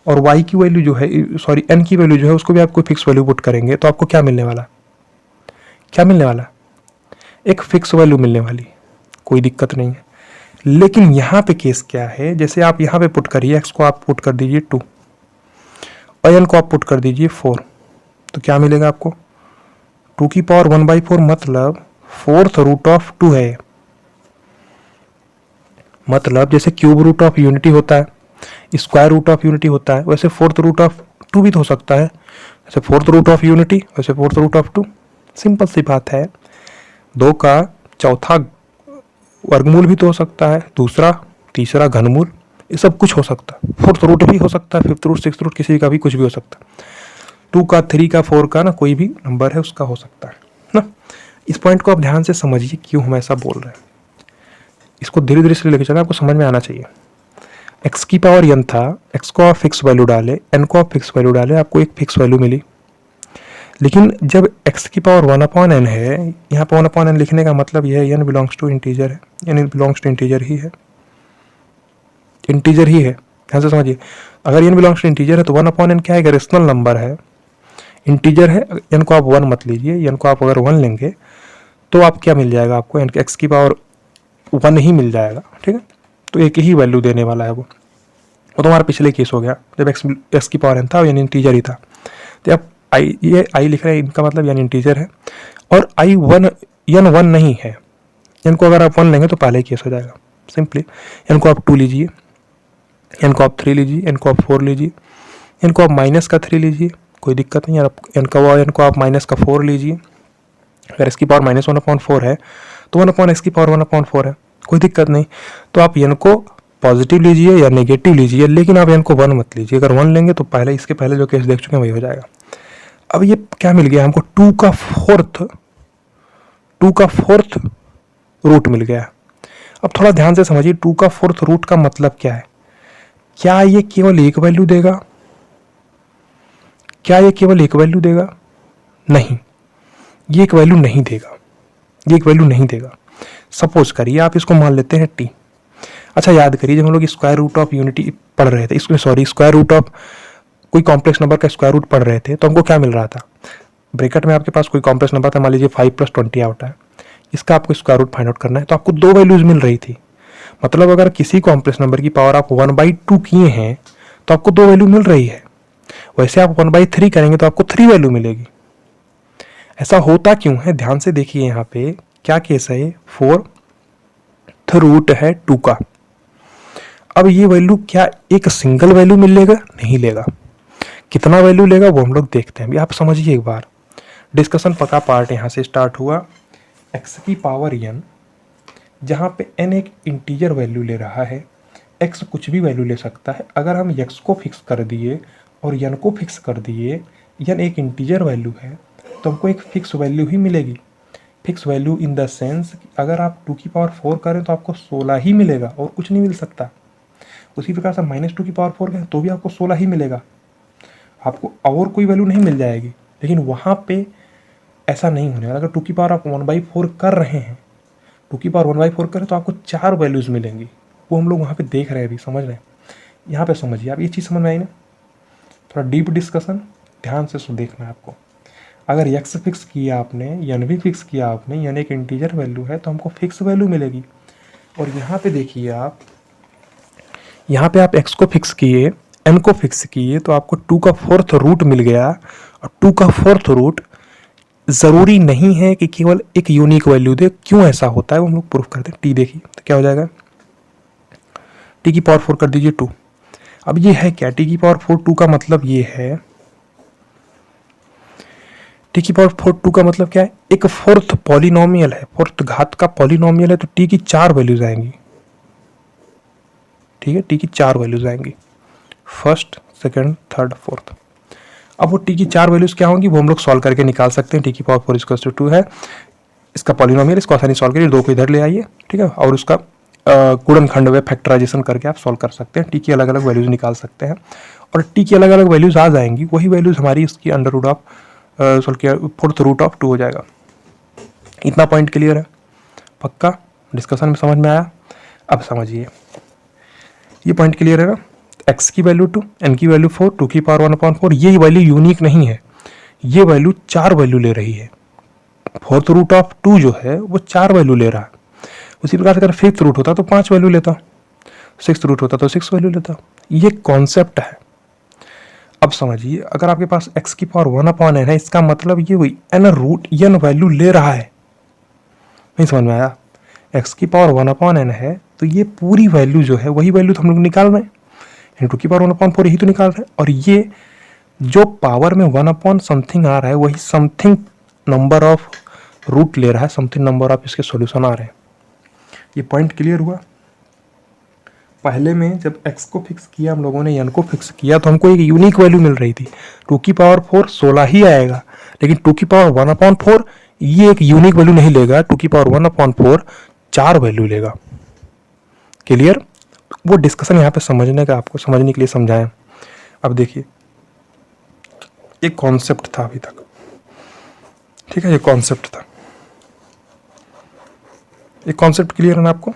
और y की वैल्यू जो है, सॉरी n की वैल्यू जो है उसको भी आप कोई फिक्स वैल्यू पुट करेंगे, तो आपको क्या मिलने वाला, एक फिक्स वैल्यू मिलने वाली, कोई दिक्कत नहीं है। लेकिन यहाँ पे केस क्या है, जैसे आप यहाँ पे पुट करिए, x को आप पुट कर दीजिए 2 और n को आप पुट कर दीजिए 4, तो क्या मिलेगा आपको, 2 की पावर 1/4 मतलब 4th रूट ऑफ 2 है। मतलब जैसे क्यूब रूट ऑफ यूनिटी होता है, स्क्वायर रूट ऑफ यूनिटी होता है, वैसे 4th रूट ऑफ 2 भी तो हो सकता है। जैसे 4th रूट ऑफ यूनिटी वैसे 4th रूट ऑफ 2, सिंपल सी बात है। 2 का चौथा वर्गमूल भी तो हो सकता है, दूसरा तीसरा घनमूल, ये सब कुछ हो सकता है। 4th रूट भी हो सकता है, 5th रूट 6th रूट, किसी का भी कुछ भी हो सकता है। 2 का 3 का 4 का ना, कोई भी नंबर है उसका हो सकता है ना। इस पॉइंट को आप ध्यान से समझिए, क्यों हम ऐसा बोल रहे हैं। इसको धीरे धीरे से लेकर चलना, आपको समझ में आना चाहिए। x की पावर n था, x को आप फिक्स वैल्यू डाले, n को आप फिक्स वैल्यू डाले, आपको एक फिक्स वैल्यू मिली। लेकिन जब x की पावर 1/n है, यहाँ पर 1/n लिखने का मतलब यह है n बिलोंग्स टू इंटीजर है, n बिलोंग्स टू इंटीजर ही है, इंटीजर ही है। ध्यान से समझिए, अगर n बिलोंग्स टू इंटीजर है तो 1/n क्या है, रेशनल नंबर है, इंटीजर है। n को आप 1 मत लीजिए, n को आप अगर 1 लेंगे तो आप क्या मिल जाएगा, आपको x की पावर 1 ही मिल जाएगा, ठीक है। तो एक ही वैल्यू देने वाला है वो। वो तो हमारा पिछले केस हो गया जब एक्स की पावर एन था यानी इंटीजर ही था। तो अब ये आई लिख रहे हैं, इनका मतलब यानी इंटीजर है, और आई वन एन वन नहीं है। एन को अगर आप 1 लेंगे तो पहले ही केस हो जाएगा सिंपली। एन को आप 2 लीजिए, एन को आप 3 लीजिए, एन को आप 4 लीजिए, एन को आप माइनस का 3 लीजिए, कोई दिक्कत नहीं है। एन को आप माइनस का 4 लीजिए। अगर इसकी पावर -1/4 है तो 1/x की पावर 1/4 है, कोई दिक्कत नहीं। तो आप एन को पॉजिटिव लीजिए या नेगेटिव लीजिए, लेकिन आप एन को 1 मत लीजिए। अगर 1 लेंगे तो पहले इसके पहले जो केस देख चुके हैं वही हो जाएगा। अब ये क्या मिल गया हमको, 2 का फोर्थ रूट मिल गया। अब थोड़ा ध्यान से समझिए, 2 का फोर्थ रूट का मतलब क्या है। क्या ये केवल एक वैल्यू देगा? क्या ये केवल एक वैल्यू देगा? नहीं, ये एक वैल्यू नहीं देगा, ये एक वैल्यू नहीं देगा। सपोज करिए आप इसको मान लेते हैं टी। अच्छा याद करिए, जब हम लोग स्क्वायर रूट ऑफ यूनिटी पढ़ रहे थे, इसमें सॉरी स्क्वायर रूट ऑफ कोई कॉम्प्लेक्स नंबर का स्क्वायर रूट पढ़ रहे थे, तो हमको क्या मिल रहा था, ब्रैकेट में आपके पास कोई कॉम्प्लेक्स नंबर था, मान लीजिए 5 + 20 होता है, इसका आपको स्क्वायर रूट फाइंड आउट करना है, तो आपको 2 वैल्यूज मिल रही थी। मतलब अगर किसी कॉम्प्लेक्स नंबर की पावर आप 1/2 किए हैं तो आपको 2 वैल्यू मिल रही है। वैसे आप 1/3 करेंगे तो आपको 3 वैल्यू मिलेगी। ऐसा होता क्यों है, ध्यान से देखिए। यहाँ पे क्या केस है, 4th रूट है 2 का। अब ये वैल्यू क्या एक सिंगल वैल्यू मिलेगा? नहीं लेगा। कितना वैल्यू लेगा वो हम लोग देखते हैं। आप समझिए एक बार, डिस्कशन पका पार्ट यहाँ से स्टार्ट हुआ, x की पावर n, जहाँ पे n एक इंटीजर वैल्यू ले रहा है, x कुछ भी वैल्यू ले सकता है। अगर हम x को फिक्स कर दिए और n को फिक्स कर दिए, n एक इंटीजर वैल्यू है तो हमको एक फिक्स वैल्यू ही मिलेगी। Fix value in the sense अगर आप 2 की पावर 4 करें तो आपको 16 ही मिलेगा और कुछ नहीं मिल सकता। उसी प्रकार से -2 की पावर 4 करें तो भी आपको 16 ही मिलेगा, आपको और कोई वैल्यू नहीं मिल जाएगी। लेकिन वहाँ पे ऐसा नहीं होने वाला। अगर 2 की पावर आप 1/4 कर रहे हैं, 2 की पावर 1/4 करें तो आपको 4 वैल्यूज़ मिलेंगी। वो हम लोग वहाँ पे देख रहे हैं, अभी समझ रहे हैं। यहाँ पे समझिए आप, ये चीज़ समझ में आई ना? थोड़ा डीप डिस्कशन ध्यान से देखना है आपको। अगर x फिक्स किया आपने, n भी फिक्स किया आपने, n एक इंटीजर वैल्यू है तो हमको फिक्स वैल्यू मिलेगी। और यहाँ पे देखिए आप, यहाँ पे आप x को फिक्स किए, n को फिक्स किए, तो आपको 2 का 4th रूट मिल गया। और 2 का 4th रूट ज़रूरी नहीं है कि केवल एक यूनिक वैल्यू दे। क्यों ऐसा होता है वो हम लोग प्रूफ करते हैं। टी देखिए तो क्या हो जाएगा, टी की पावर 4 कर दीजिए 2। अब ये है क्या, टी की पावर 4 2 का मतलब ये है, टी की पावर 4 2 का मतलब क्या है, एक 4th पॉलिनोमियल है, 4th घात का पॉलिनोमियल है, तो टी की 4 वैल्यूज आएंगी। ठीक है, टी की 4 वैल्यूज आएंगी, 1st, 2nd, 3rd, 4th। अब वो टी की 4 वैल्यूज क्या होंगी वो हम लोग सॉल्व करके निकाल सकते हैं। टी की पावर 4 = 2 है, इसका पॉलिनोमियल, इसको आसानी सॉल्व करिए, 2 को इधर ले आइए, ठीक है, और उसका गुणनखंड व फैक्टराइजेशन करके आप सॉल्व कर सकते हैं। टी की अलग अलग वैल्यूज निकाल सकते हैं और टी की अलग अलग वैल्यूज आ जाएंगी। वही वैल्यूज हमारी इसकी under root of 4th root of 2 हो जाएगा। इतना पॉइंट क्लियर है? पक्का डिस्कशन में समझ में आया? अब समझिए, ये पॉइंट क्लियर है ना? x की वैल्यू 2, n की वैल्यू 4, 2 की पावर 1/4। ये वैल्यू यूनिक नहीं है, ये वैल्यू 4 वैल्यू ले रही है। 4th रूट ऑफ 2 जो है वो 4 वैल्यू ले रहा है। उसी प्रकार से अगर 5th रूट होता तो 5 वैल्यू लेता, 6th रूट होता तो 6 वैल्यू लेता। ये कॉन्सेप्ट है। अब समझिए, अगर आपके पास x की पावर 1/n है, इसका मतलब ये हुई n वैल्यू ले रहा है। नहीं समझ में आया? x की पावर 1/n है तो ये पूरी वैल्यू जो है वही वैल्यू तो हम लोग निकाल रहे हैं, 2 की पावर 1/4 यही तो निकाल रहे हैं। और ये जो पावर में 1/something आ रहा है वही समथिंग नंबर ऑफ रूट ले रहा है, समथिंग नंबर ऑफ इसके सॉल्यूशन आ रहे हैं। ये पॉइंट क्लियर हुआ? पहले में जब x को फिक्स किया हम लोगों ने, n को फिक्स किया, तो हमको एक यूनिक वैल्यू मिल रही थी। 2 की पावर 4 16 ही आएगा, लेकिन 2 की पावर 1/4 ये एक यूनिक वैल्यू नहीं लेगा। 2 की पावर 1/4 4 वैल्यू लेगा। क्लियर? वो डिस्कशन यहाँ पे समझने का, आपको समझने के लिए समझाया। अब देखिए, एक कॉन्सेप्ट था अभी तक, ठीक है, ये कॉन्सेप्ट था। एक कॉन्सेप्ट क्लियर है ना आपको?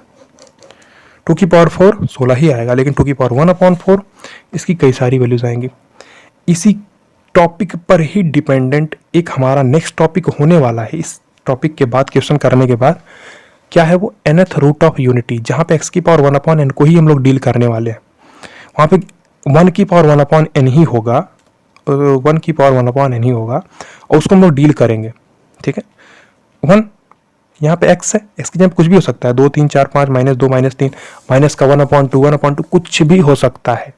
2 की पावर 4 16 ही आएगा, लेकिन 2 की पावर 1/4 इसकी कई सारी वैल्यूज आएंगी। इसी टॉपिक पर ही डिपेंडेंट एक हमारा नेक्स्ट टॉपिक होने वाला है। इस टॉपिक के बाद, क्वेश्चन करने के बाद, क्या है वो, nth रूट ऑफ यूनिटी, जहाँ पे x की पावर 1/n को ही हम लोग डील करने वाले हैं। वहाँ पे 1 की पावर 1 अपॉन एन ही होगा, 1 की पावर 1 अपॉन एन ही होगा, और उसको हम लोग डील करेंगे। ठीक है, 1 यहाँ पे x है, x की जगह कुछ भी हो सकता है, 2 3 4 5 -2 -3 माइनस का 1/2 कुछ भी हो सकता है,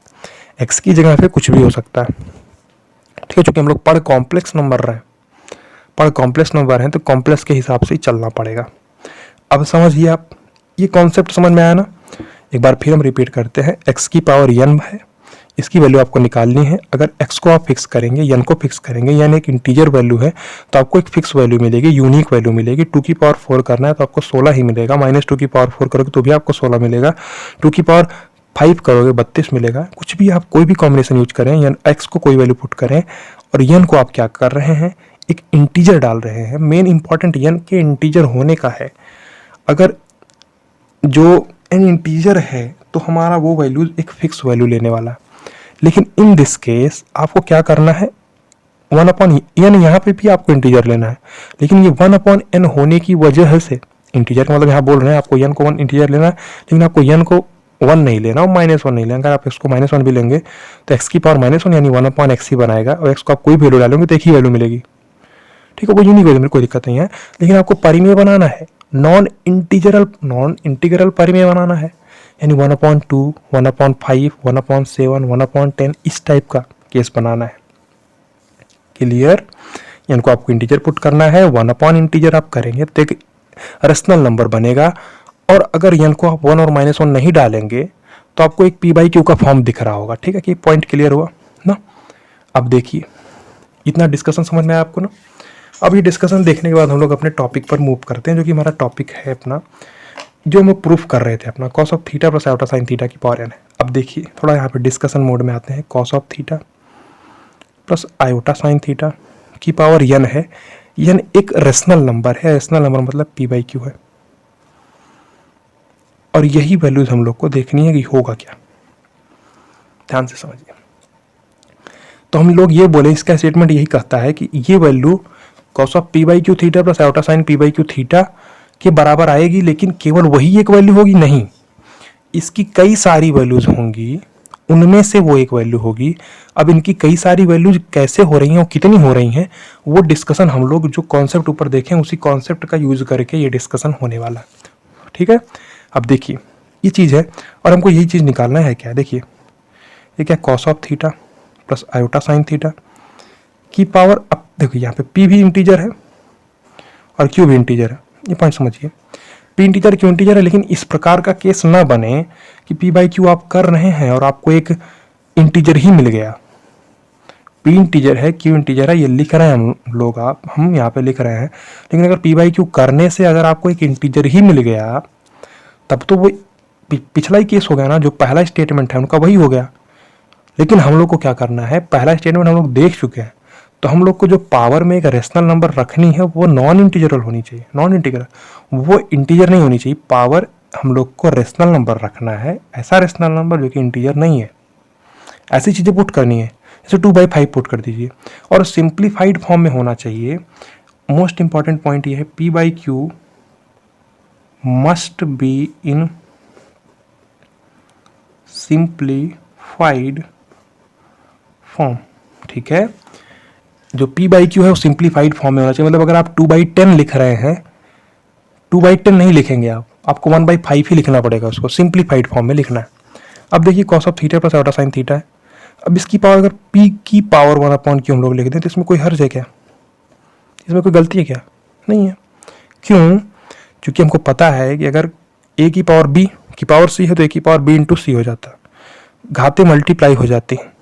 x की जगह पे कुछ भी हो सकता है। ठीक है, चूंकि हम लोग पढ़ कॉम्प्लेक्स नंबर हैं तो कॉम्प्लेक्स के हिसाब से ही चलना पड़ेगा। अब समझिए आप, ये कॉन्सेप्ट समझ में आया ना। एक बार फिर हम रिपीट करते हैं, x की पावर n है, इसकी वैल्यू आपको निकालनी है। अगर x को आप फिक्स करेंगे, n को फिक्स करेंगे, यानी एक इंटीजर वैल्यू है तो आपको एक फिक्स वैल्यू मिलेगी, यूनिक वैल्यू मिलेगी। 2 की पावर 4 करना है तो आपको 16 ही मिलेगा, -2 की पावर 4 करोगे तो भी आपको 16 मिलेगा, 2 की पावर 5 करोगे 32 मिलेगा। कुछ भी आप कोई भी कॉम्बिनेशन यूज करें, या x को कोई वैल्यू पुट करें, और n को आप क्या कर रहे हैं, एक इंटीजर डाल रहे हैं। मेन इंपॉर्टेंट n के इंटीजर होने का है। अगर जो n इंटीजर है तो हमारा वो वैल्यू एक फिक्स वैल्यू लेने वाला है। लेकिन इन दिस केस आपको क्या करना है, 1 अपॉन एन, यहाँ पे भी आपको इंटीजर लेना है, लेकिन ये 1 अपॉन एन होने की वजह से, इंटीजर का मतलब यहाँ बोल रहे हैं आपको एन को 1 इंटीजर लेना है, लेकिन आपको एन को 1 नहीं लेना और -1 नहीं लेना। अगर आप इसको -1 भी लेंगे तो x की पावर -1 यानी 1 अपॉन x ही बनाएगा, और x को आप कोई वैल्यू डालेंगे तो एक ही वैल्यू मिलेगी। ठीक है, वो यूनिक वैल्यू में कोई दिक्कत नहीं है, लेकिन आपको परिमेय बनाना है, नॉन इंटीग्रल परिमेय बनाना है, यानी 1/2, 1/5, 1/7, 1/10 इस टाइप का केस बनाना है। क्लियर? इनको आपको इंटीजर पुट करना है, 1 अपॉन इंटीजर आप करेंगे तो एक रेशनल नंबर बनेगा। और अगर n को आप 1 और -1 नहीं डालेंगे तो आपको एक p/q का फॉर्म दिख रहा होगा। ठीक है, कि पॉइंट क्लियर हुआ ना। अब देखिए, इतना डिस्कशन समझ में आया आपको ना। अब ये डिस्कशन देखने के बाद हम लोग अपने टॉपिक पर मूव करते हैं, जो कि हमारा टॉपिक है अपना, जो हम लोग प्रूफ कर रहे थे अपना, cos of theta plus iota sine theta की पावर n है। अब देखिए थोड़ा यहाँ पे डिस्कशन मोड में आते हैं। cos of theta plus iota sine theta की पावर n है। n एक रेशनल नंबर है, रेशनल नंबर मतलब p/q है, और यही वैल्यूज हम लोग को देखनी है कि होगा क्या। ध्यान से समझिए। तो हम लोग ये बोले, इसका स्टेटमेंट यही कहता है कि ये value cos of p/q theta plus iota sign p/q theta के बराबर आएगी, लेकिन केवल वही एक वैल्यू होगी नहीं, इसकी कई सारी वैल्यूज होंगी, उनमें से वो एक वैल्यू होगी। अब इनकी कई सारी वैल्यूज कैसे हो रही हैं और कितनी हो रही हैं, वो डिस्कशन हम लोग जो कॉन्सेप्ट ऊपर देखें उसी कॉन्सेप्ट का यूज करके ये डिस्कशन होने वाला। ठीक है, अब देखिए ये चीज़ है, और हमको यही चीज़ निकालना है। क्या देखिए, ये क्या, cos of theta plus iota sine theta की पावर, अब देखिए यहाँ पे p भी इंटीजर है और q भी इंटीजर है। ये पॉइंट समझिए, p इंटीजर q इंटीजर है, लेकिन इस प्रकार का केस ना बने कि p/q आप कर रहे हैं और आपको एक इंटीजर ही मिल गया। p इंटीजर है, q इंटीजर है, ये लिख रहे हैं हम लोग, हम यहाँ पे लिख रहे हैं, लेकिन अगर p/q करने से अगर आपको एक इंटीजर ही मिल गया तब तो वो पिछला ही केस हो गया ना, जो पहला स्टेटमेंट है उनका वही हो गया। लेकिन हम लोग को क्या करना है, पहला स्टेटमेंट हम लोग देख चुके हैं, तो हम लोग को जो पावर में एक रेशनल नंबर रखनी है वो नॉन इंटीजरल होनी चाहिए। नॉन इंटीजरल, वो इंटीजर नहीं होनी चाहिए। पावर हम लोग को रेशनल नंबर रखना है, ऐसा रेशनल नंबर जो कि इंटीजर नहीं है। ऐसी चीज़ें पुट करनी है, जैसे 2/5 पुट कर दीजिए, और सिंप्लीफाइड फॉर्म में होना चाहिए। मोस्ट इंपॉर्टेंट पॉइंट ये है, p/q must be in simplified form। ठीक है, जो p/q है वो सिंप्लीफाइड फॉर्म में होना चाहिए। मतलब अगर आप 2/10 लिख रहे हैं, 2/10 नहीं लिखेंगे आप, आपको 1/5 ही लिखना पड़ेगा, उसको सिंप्लीफाइड फॉर्म में लिखना है। अब देखिए cos of theta plus iota sine theta है। अब इसकी पावर अगर p की पावर 1/q हम लोग लिख दें तो इसमें कोई हर्ज है क्या, इसमें कोई गलती है क्या? नहीं है। क्यों? क्योंकि हमको पता है कि अगर a की पावर b की पावर c है तो a की पावर b इंटू c हो जाता है, घाते मल्टीप्लाई हो जाती हैं,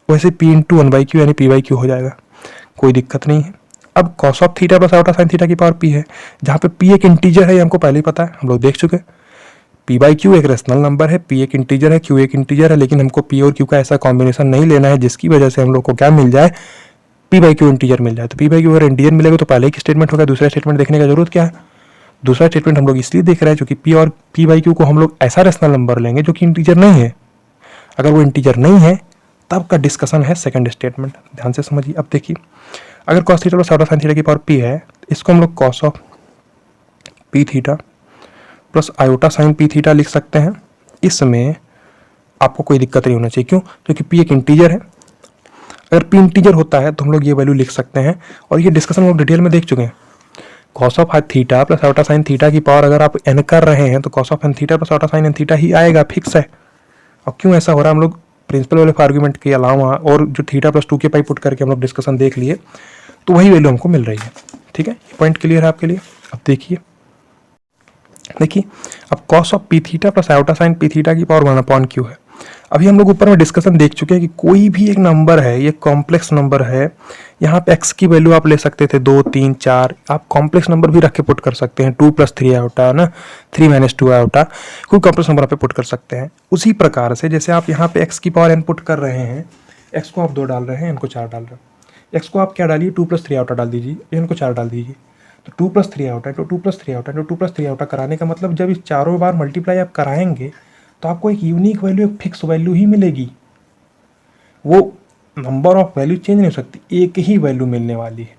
वैसे p इंटू 1/q यानी p/q हो जाएगा, कोई दिक्कत नहीं है। अब cos of theta plus iota sine theta की पावर p है, जहाँ पे p एक इंटीजर है, ये हमको पहले ही पता है, हम लोग देख चुके हैं। p/q एक रेशनल नंबर है, p एक इंटीजर है, q एक इंटीजर है, लेकिन हमको p और q का ऐसा कॉम्बिनेशन नहीं लेना है जिसकी वजह से हम लोग को क्या मिल जाए, p/q इंटीजर मिल जाए। तो p/q अगर इंटीजर मिलेगा तो पहले एक स्टेटमेंट होगा, दूसरा स्टेटमेंट देखने का जरूरत क्या है? दूसरा स्टेटमेंट हम लोग इसलिए देख रहे हैं क्योंकि p और p/q को हम लोग ऐसा रेशनल नंबर लेंगे जो कि इंटीजर नहीं है। अगर वो इंटीजर नहीं है तब का डिस्कशन है सेकंड स्टेटमेंट। ध्यान से समझिए। अब देखिए, अगर cos theta plus iota sine theta की पावर p है, इसको हम लोग cos of p theta plus iota sign p theta लिख सकते हैं। इसमें आपको कोई दिक्कत नहीं होना चाहिए। क्यों? क्योंकि पी एक इंटीजर है। अगर पी इंटीजर होता है तो हम लोग ये वैल्यू लिख सकते हैं, और ये डिस्कशन हम लोग डिटेल में देख चुके हैं। Cos of theta plus iota sine theta की पावर अगर आप एन कर रहे हैं तो cos of N theta plus iota sine N theta ही आएगा, फिक्स है। और क्यों ऐसा हो रहा है, हम लोग प्रिंसिपल वाले आर्ग्यूमेंट के अलावा और जो थीटा प्लस 2 के पाई पुट करके हम लोग डिस्कशन देख लिए, तो वही वैल्यू हमको मिल रही है। ठीक है, ये पॉइंट क्लियर है आपके लिए। अब देखिए अब cos of P theta plus iota sine P theta की पावर 1/q है। अभी हम लोग ऊपर में डिस्कशन देख चुके हैं कि कोई भी एक नंबर है, ये कॉम्प्लेक्स नंबर है, यहाँ पे x की वैल्यू आप ले सकते थे 2, 3, 4, आप कॉम्प्लेक्स नंबर भी रख के पुट कर सकते हैं, 2 + 3 आयोटा ना, 3 - 2 आयोटा, कोई कॉम्प्लेक्स नंबर आप पे पुट कर सकते हैं। उसी प्रकार से जैसे आप यहाँ पे x की पावर n पुट कर रहे हैं, x को आप 2 डाल रहे हैं, n को 4 डाल रहे हैं। x को आप क्या डालिए, 2 + 3 आयोटा डाल दीजिए, n को 4 डाल दीजिए। तो 2 + 3 आयोटा, तो 2 + 3 आयोटा, तो 2 + 3 आयोटा कराने का मतलब जब इस चारों बार मल्टीप्लाई आप कराएंगे तो आपको एक यूनिक वैल्यू, एक फिक्स वैल्यू ही मिलेगी। वो नंबर ऑफ वैल्यू चेंज नहीं हो सकती, एक ही वैल्यू मिलने वाली है।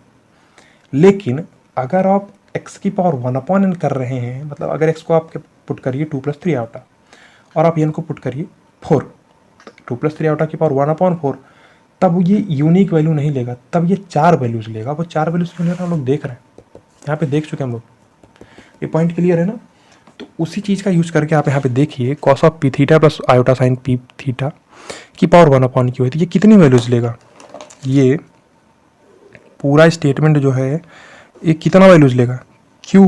लेकिन अगर आप x की पावर 1/n कर रहे हैं, मतलब अगर x को आप पुट करिए 2 + 3 आयोटा और आप n को पुट करिए 4, 2 + 3 आयोटा की पावर 1/4, तब ये यूनिक वैल्यू नहीं लेगा, तब ये 4 वैल्यूज लेगा। वो 4 वैल्यूज क्यों ले रहा है हम लोग देख रहे हैं, यहाँ पे देख चुके हैं हम लोग। ये पॉइंट क्लियर है ना? तो उसी चीज़ का यूज करके आप यहाँ पे देखिए, cos of P theta plus iota sine P theta की पावर 1/q है, तो ये कितनी वैल्यूज लेगा? ये पूरा स्टेटमेंट जो है ये कितना वैल्यूज लेगा? q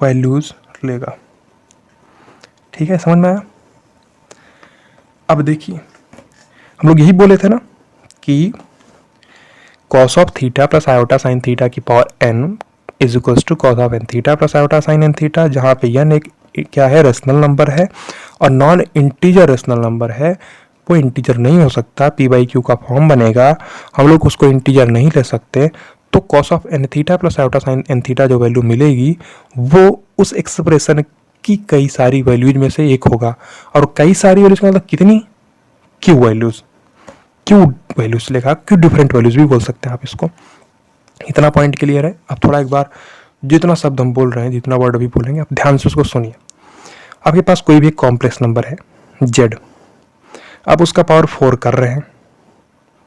वैल्यूज लेगा। ठीक है, समझ में आया? अब देखिए, हम लोग यही बोले थे ना कि cos of theta plus iota sine theta की power n is equals to cos of N theta plus iota sine N theta, जहाँ पे n एक क्या है, रेशनल नंबर है और नॉन इंटीजर रेशनल नंबर है। वो इंटीजर नहीं हो सकता, p/q का फॉर्म बनेगा, हम लोग उसको इंटीजर नहीं ले सकते। तो cos of N theta plus iota sine N theta जो वैल्यू मिलेगी वो उस एक्सप्रेशन की कई सारी वैल्यूज में से एक होगा। और कई सारी वैल्यूज का मतलब कितनी? q वैल्यूज लेगा, q डिफरेंट वैल्यूज भी बोल सकते हैं आप इसको। इतना पॉइंट क्लियर है? अब थोड़ा एक बार जितना शब्द हम बोल रहे हैं, जितना वर्ड अभी बोलेंगे, आप ध्यान से उसको सुनिए। आपके पास कोई भी कॉम्प्लेक्स नंबर है z, आप उसका पावर 4 कर रहे हैं,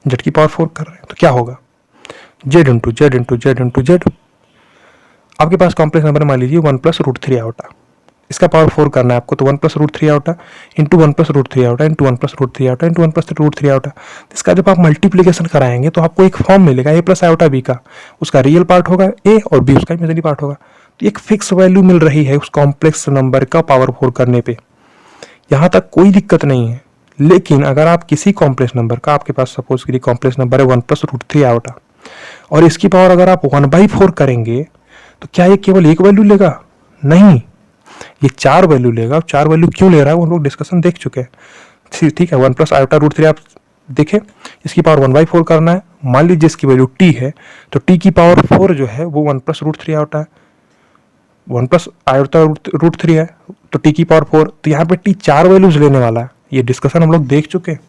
z की पावर 4 कर रहे हैं, तो क्या होगा? z into Z into Z into Z. आपके पास कॉम्प्लेक्स नंबर मान लीजिए 1 + √3 आयोटा, इसका पावर 4 करना है आपको, तो 1 + √3 iota into 1 + √3 iota into 1 + √3 iota into 1 + √3 iota. इसका जब आप मल्टीप्लीकेशन कराएंगे तो आपको एक फॉर्म मिलेगा a + आयोटा b का, उसका रियल पार्ट होगा a और b उसका इमेजिनरी पार्ट होगा। तो एक फिक्स वैल्यू मिल रही है उस कॉम्प्लेक्स नंबर का पावर 4 करने पे, यहाँ तक कोई दिक्कत नहीं है। लेकिन अगर आप किसी कॉम्प्लेक्स नंबर का, आपके पास सपोज करिए कॉम्प्लेक्स नंबर है 1 + √3 आयोटा, और इसकी पावर अगर आप 1/4 करेंगे तो क्या ये केवल एक वैल्यू लेगा? नहीं, ये 4 वैल्यू लेगा। 4 वैल्यू क्यों ले रहा है वो हम लोग डिस्कशन देख चुके हैं। ठीक है, 1 + आयोटा √3 आप देखें, इसकी पावर 1/4 करना है। मान लीजिए इसकी वैल्यू t है, तो t की पावर 4 जो है वो 1 + √3 आयोटा है, 1 + आयोटा √3 है, तो t की पावर 4, तो यहाँ पे t 4 वैल्यूज लेने वाला है। ये डिस्कशन हम लोग देख चुके हैं।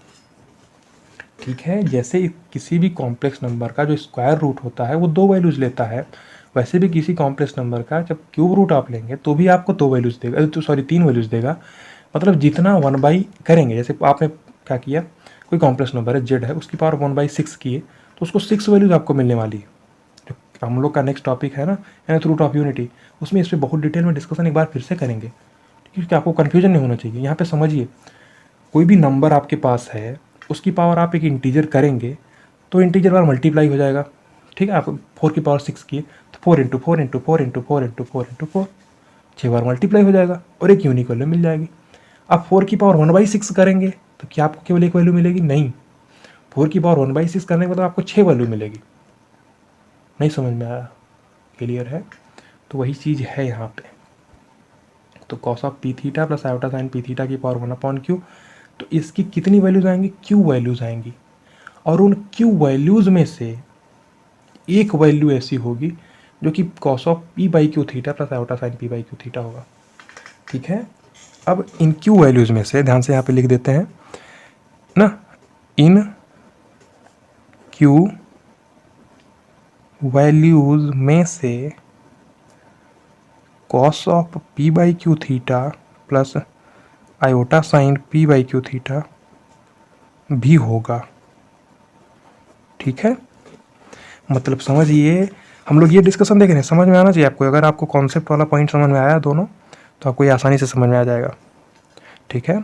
ठीक है, जैसे किसी भी कॉम्प्लेक्स नंबर का जो स्क्वायर रूट होता है वो 2 वैल्यूज लेता है, वैसे भी किसी कॉम्प्लेक्स नंबर का जब क्यूब रूट आप लेंगे तो भी आपको 2 वैल्यूज देगा, तो सॉरी 3 वैल्यूज देगा। मतलब जितना 1/, करेंगे, जैसे आपने क्या किया, कोई कॉम्प्लेक्स नंबर है z है, उसकी पावर 1/6 की है, तो उसको 6 वैल्यूज आपको मिलने वाली है। जो हम लोग का नेक्स्ट टॉपिक है ना, nth रूट ऑफ यूनिटी, उसमें इस पर बहुत डिटेल में डिस्कशन एक बार फिर से करेंगे, क्योंकि आपको कन्फ्यूजन नहीं होना चाहिए। यहाँ पे समझिए, कोई भी नंबर आपके पास है, उसकी पावर आप एक इंटीजर करेंगे तो इंटीजर बार मल्टीप्लाई हो जाएगा। ठीक है, आप 4 की पावर 6 की, तो 4 × 4 × 4 × 4 × 4 × 4, 6 बार मल्टीप्लाई हो जाएगा और एक यूनिक वैल्यू मिल जाएगी। आप 4 की पावर 1/6 करेंगे तो क्या आपको केवल एक वैल्यू मिलेगी? नहीं, 4 की पावर 1/6 करने के बाद आपको 6 वैल्यू मिलेगी। नहीं समझ में आया? क्लियर है? तो वही चीज़ है यहाँ पे। तो cos of P theta plus iota sine P theta की पावर 1/q, तो इसकी कितनी वैल्यूज आएंगी? q वैल्यूज आएंगी, और उन q वैल्यूज में से एक वैल्यू ऐसी होगी जो कि cos of p/q theta plus iota sign p/q theta होगा। ठीक है, अब इन q वैल्यूज में से ध्यान से यहाँ पे लिख देते हैं ना, इन q वैल्यूज में से cos of p/q theta plus iota sine p by q theta भी होगा। ठीक है, मतलब समझिए, हम लोग ये डिस्कशन देख रहे हैं, समझ में आना चाहिए आपको। अगर आपको कॉन्सेप्ट वाला पॉइंट समझ में आया दोनों, तो आपको ये आसानी से समझ में आ जाएगा। ठीक है,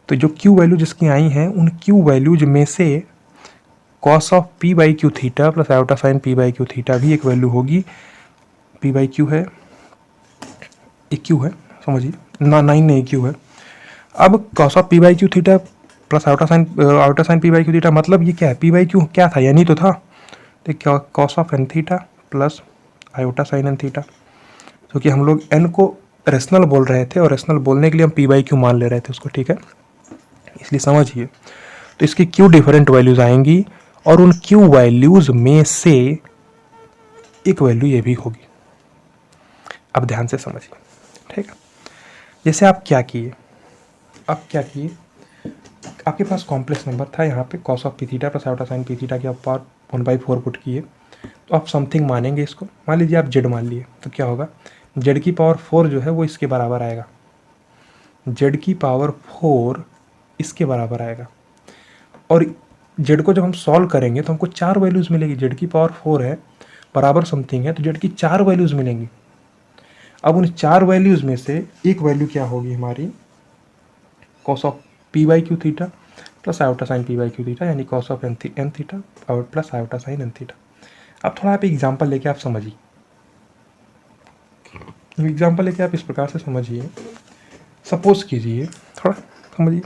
तो जो क्यू वैल्यू जिसकी आई हैं, उन क्यू वैल्यूज में से cos of p by q theta plus iota sine p by q theta भी एक वैल्यू होगी। पी बाई क्यू है, एक क्यू है, समझिए ना, 9 नहीं क्यू है। अब cos of p by q theta plus iota sine p by q theta, मतलब ये क्या है, पी बाई क्यू क्या था, यानी तो था, तो क्या cos of N theta plus iota sine N theta, क्योंकि हम लोग एन को रेशनल बोल रहे थे और रेशनल बोलने के लिए हम पी बाई क्यू मान ले रहे थे उसको। ठीक है, इसलिए समझिए, तो इसकी क्यू डिफरेंट वैल्यूज आएंगी और उन क्यू वैल्यूज में से एक वैल्यू ये भी होगी। अब ध्यान से समझिए। ठीक है, जैसे आप क्या किए, आपके पास कॉम्प्लेक्स नंबर था, यहाँ पे cos of P theta plus iota sine P theta के आप पावर 1/4 पुट किए, तो आप समथिंग मानेंगे इसको। मान लीजिए आप जेड मान लिए, तो क्या होगा, जेड की पावर 4 जो है वो इसके बराबर आएगा, जेड की पावर 4 इसके बराबर आएगा। और जेड को जब हम सॉल्व करेंगे तो हमको 4 वैल्यूज़ मिलेगी। जेड की पावर 4 है, बराबर समथिंग है, तो जेड की 4 वैल्यूज़ मिलेंगी। अब उन 4 वैल्यूज़ में से एक वैल्यू क्या होगी हमारी, cos of p by q theta plus iota sine p by q theta, यानी कॉस ऑफ एन थीटा और plus iota sine N theta. अब थोड़ा आप एग्जाम्पल लेके आप समझिए, एग्जाम्पल लेके आप इस प्रकार से समझिए, सपोज कीजिए, थोड़ा समझिए,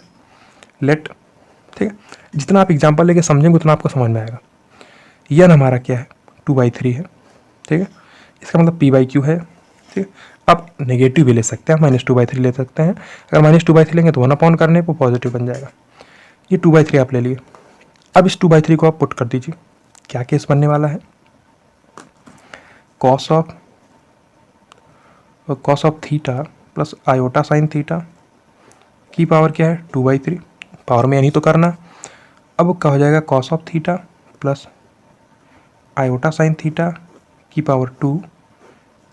लेट, ठीक है, जितना आप एग्जाम्पल लेके समझेंगे उतना आपको समझ में आएगा। यन हमारा क्या है, 2/3 है। ठीक है, इसका मतलब पी बाई क्यू है। ठीक है, आप नेगेटिव भी ले सकते हैं, -2/3 ले सकते हैं। अगर -2/3 लेंगे तो 1 करने पर पॉजिटिव बन जाएगा। ये 2/3 आप ले लिए। अब इस 2/3 को आप पुट कर दीजिए, क्या केस बनने वाला है, cos of theta plus iota sine theta की पावर क्या है, 2/3, पावर में यानी तो करना। अब क्या हो जाएगा, cos of theta plus iota sine theta की पावर 2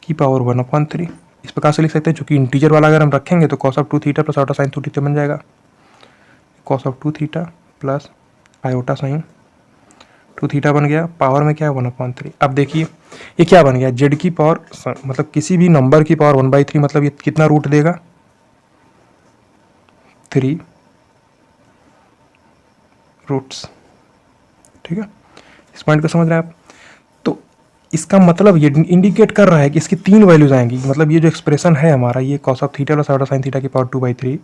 की पावर 1/3। इस प्रकार से लिख सकते हैं, चूंकि इंटीजर वाला अगर हम रखेंगे तो cos of 2 theta plus iota sine 2 theta बन जाएगा, cos of 2 theta plus iota sine 2 theta बन गया, पावर में क्या है 1/3। अब देखिए ये क्या बन गया, जेड की पावर, मतलब किसी भी नंबर की पावर 1/3, मतलब ये कितना रूट देगा, 3 रूट्स। ठीक है, इस पॉइंट को समझ रहे हैं आप। तो इसका मतलब ये इंडिकेट कर रहा है कि इसकी 3 वैल्यूज आएंगी। मतलब ये जो एक्सप्रेशन है हमारा, ये cos of theta plus iota sine theta की power 2/3,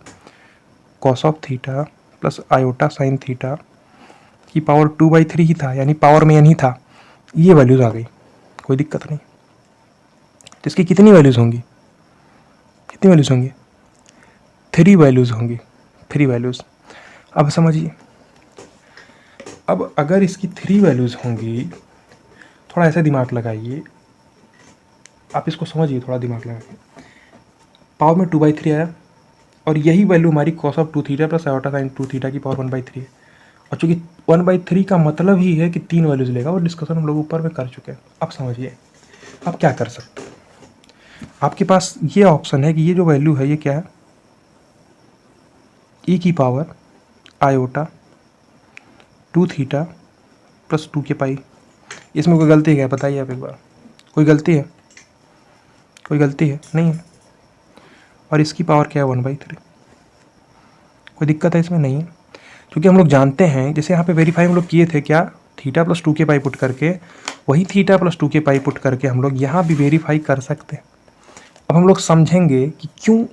cos of theta plus iota sine theta की पावर 2/3 ही था, यानी पावर में यानी था, ये वैल्यूज आ गई, कोई दिक्कत नहीं। तो इसकी कितनी वैल्यूज होंगी, 3 वैल्यूज होंगी, 3 वैल्यूज। अब समझिए, अब अगर इसकी 3 वैल्यूज होंगी, थोड़ा ऐसे दिमाग लगाइए, आप इसको समझिए, थोड़ा दिमाग लगाइए। पावर में 2/3 आया और यही वैल्यू हमारी cos of 2 theta plus iota sine 2 theta की पावर 1/3 है। और चूंकि 1/3 का मतलब ही है कि 3 वैल्यूज लेगा, और डिस्कशन हम लोग ऊपर में कर चुके हैं। अब समझिए आप क्या कर सकते हैं, आपके पास ये ऑप्शन है कि ये जो वैल्यू है ये क्या है, ई की पावर आयोटा 2 थीटा प्लस 2 के पाई। इसमें कोई गलती है क्या, बताइए आप एक बार, कोई गलती है, नहीं है। और इसकी पावर क्या है 1/3, कोई दिक्कत है इसमें, नहीं है। क्योंकि हम लोग जानते हैं, जैसे यहाँ पे वेरीफाई हम लोग किए थे क्या, थीटा प्लस 2 के पाई पुट करके, वही थीटा प्लस 2 के पाई पुट करके हम लोग यहाँ भी वेरीफाई कर सकते हैं। अब हम लोग समझेंगे कि क्यों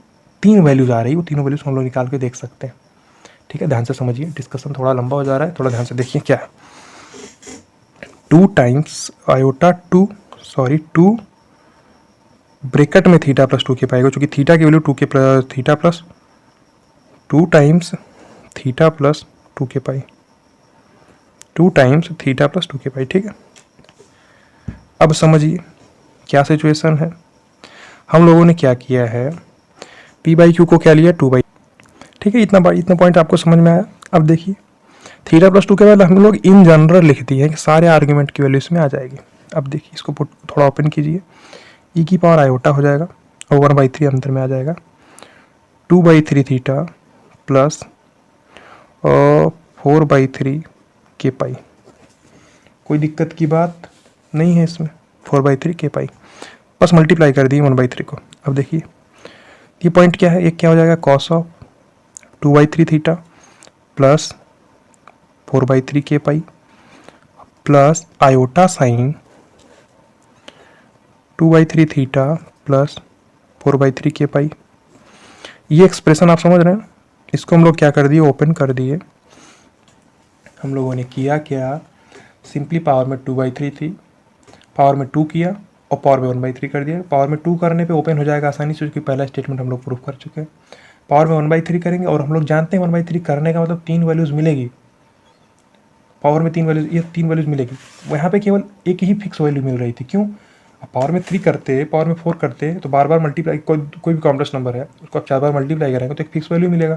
3 वैल्यूज आ रही है, वो तीनों वैल्यूज हम लोग निकाल के देख सकते हैं। ठीक है, ध्यान से समझिए, डिस्कशन थोड़ा लंबा हो जा रहा है, थोड़ा ध्यान से देखिए क्या है। 2 टाइम्स आयोटा 2 ब्रैकेट में थीटा प्लस 2 के पाई को, चूँकि थीटा की value theta plus 2 times theta plus 2 के पाई, 2 टाइम्स थीटा प्लस 2 के पाई। ठीक है, अब समझिए क्या सिचुएशन है। हम लोगों ने क्या किया है, पी बाई क्यू को क्या लिया 2/, ठीक है, इतना पॉइंट आपको समझ में आया। अब देखिए थीटा प्लस 2 के बाद हम लोग इन जनरल लिख दिए कि सारे आर्ग्यूमेंट की वैल्यू इसमें आ जाएगी। अब देखिए इसको थोड़ा ओपन कीजिए, ई की पावर आयोटा हो जाएगा और 1/3 अंदर में आ जाएगा, 2/3 थीटा प्लस 4/3 के पाई। कोई दिक्कत की बात नहीं है इसमें, 4/3 के पाई बस मल्टीप्लाई कर दिए 1/3 को। अब देखिए ये पॉइंट क्या है, एक क्या हो जाएगा कॉस ऑफ 2/3 थीटा प्लस 4/3 के pi plus iota sign 2/3 theta plus 4/3 के पाई। ये एक्सप्रेशन आप समझ रहे हैं, इसको हम लोग क्या कर दिए, ओपन कर दिए। हम लोगों ने किया क्या, सिंपली पावर में 2/3 थी, पावर में 2 किया और पावर में 1/3 कर दिया। पावर में 2 करने पे ओपन हो जाएगा आसानी से, क्योंकि पहला स्टेटमेंट हम लोग प्रूव कर चुके हैं। पावर में 1/3 करेंगे और हम लोग जानते हैं 1/3 करने का मतलब 3 वैल्यूज़ मिलेगी। पावर में 3 वैल्यूज, ये 3 वैल्यूज मिलेगी। यहाँ पे केवल एक ही फिक्स वैल्यू मिल रही थी, क्यों, पावर में 3 करते, पावर में 4 करते तो बार बार मल्टीप्लाई, कोई भी कॉम्प्लेक्स नंबर है उसको आप 4 बार मल्टीप्लाई करेंगे तो एक फिक्स वैल्यू मिलेगा।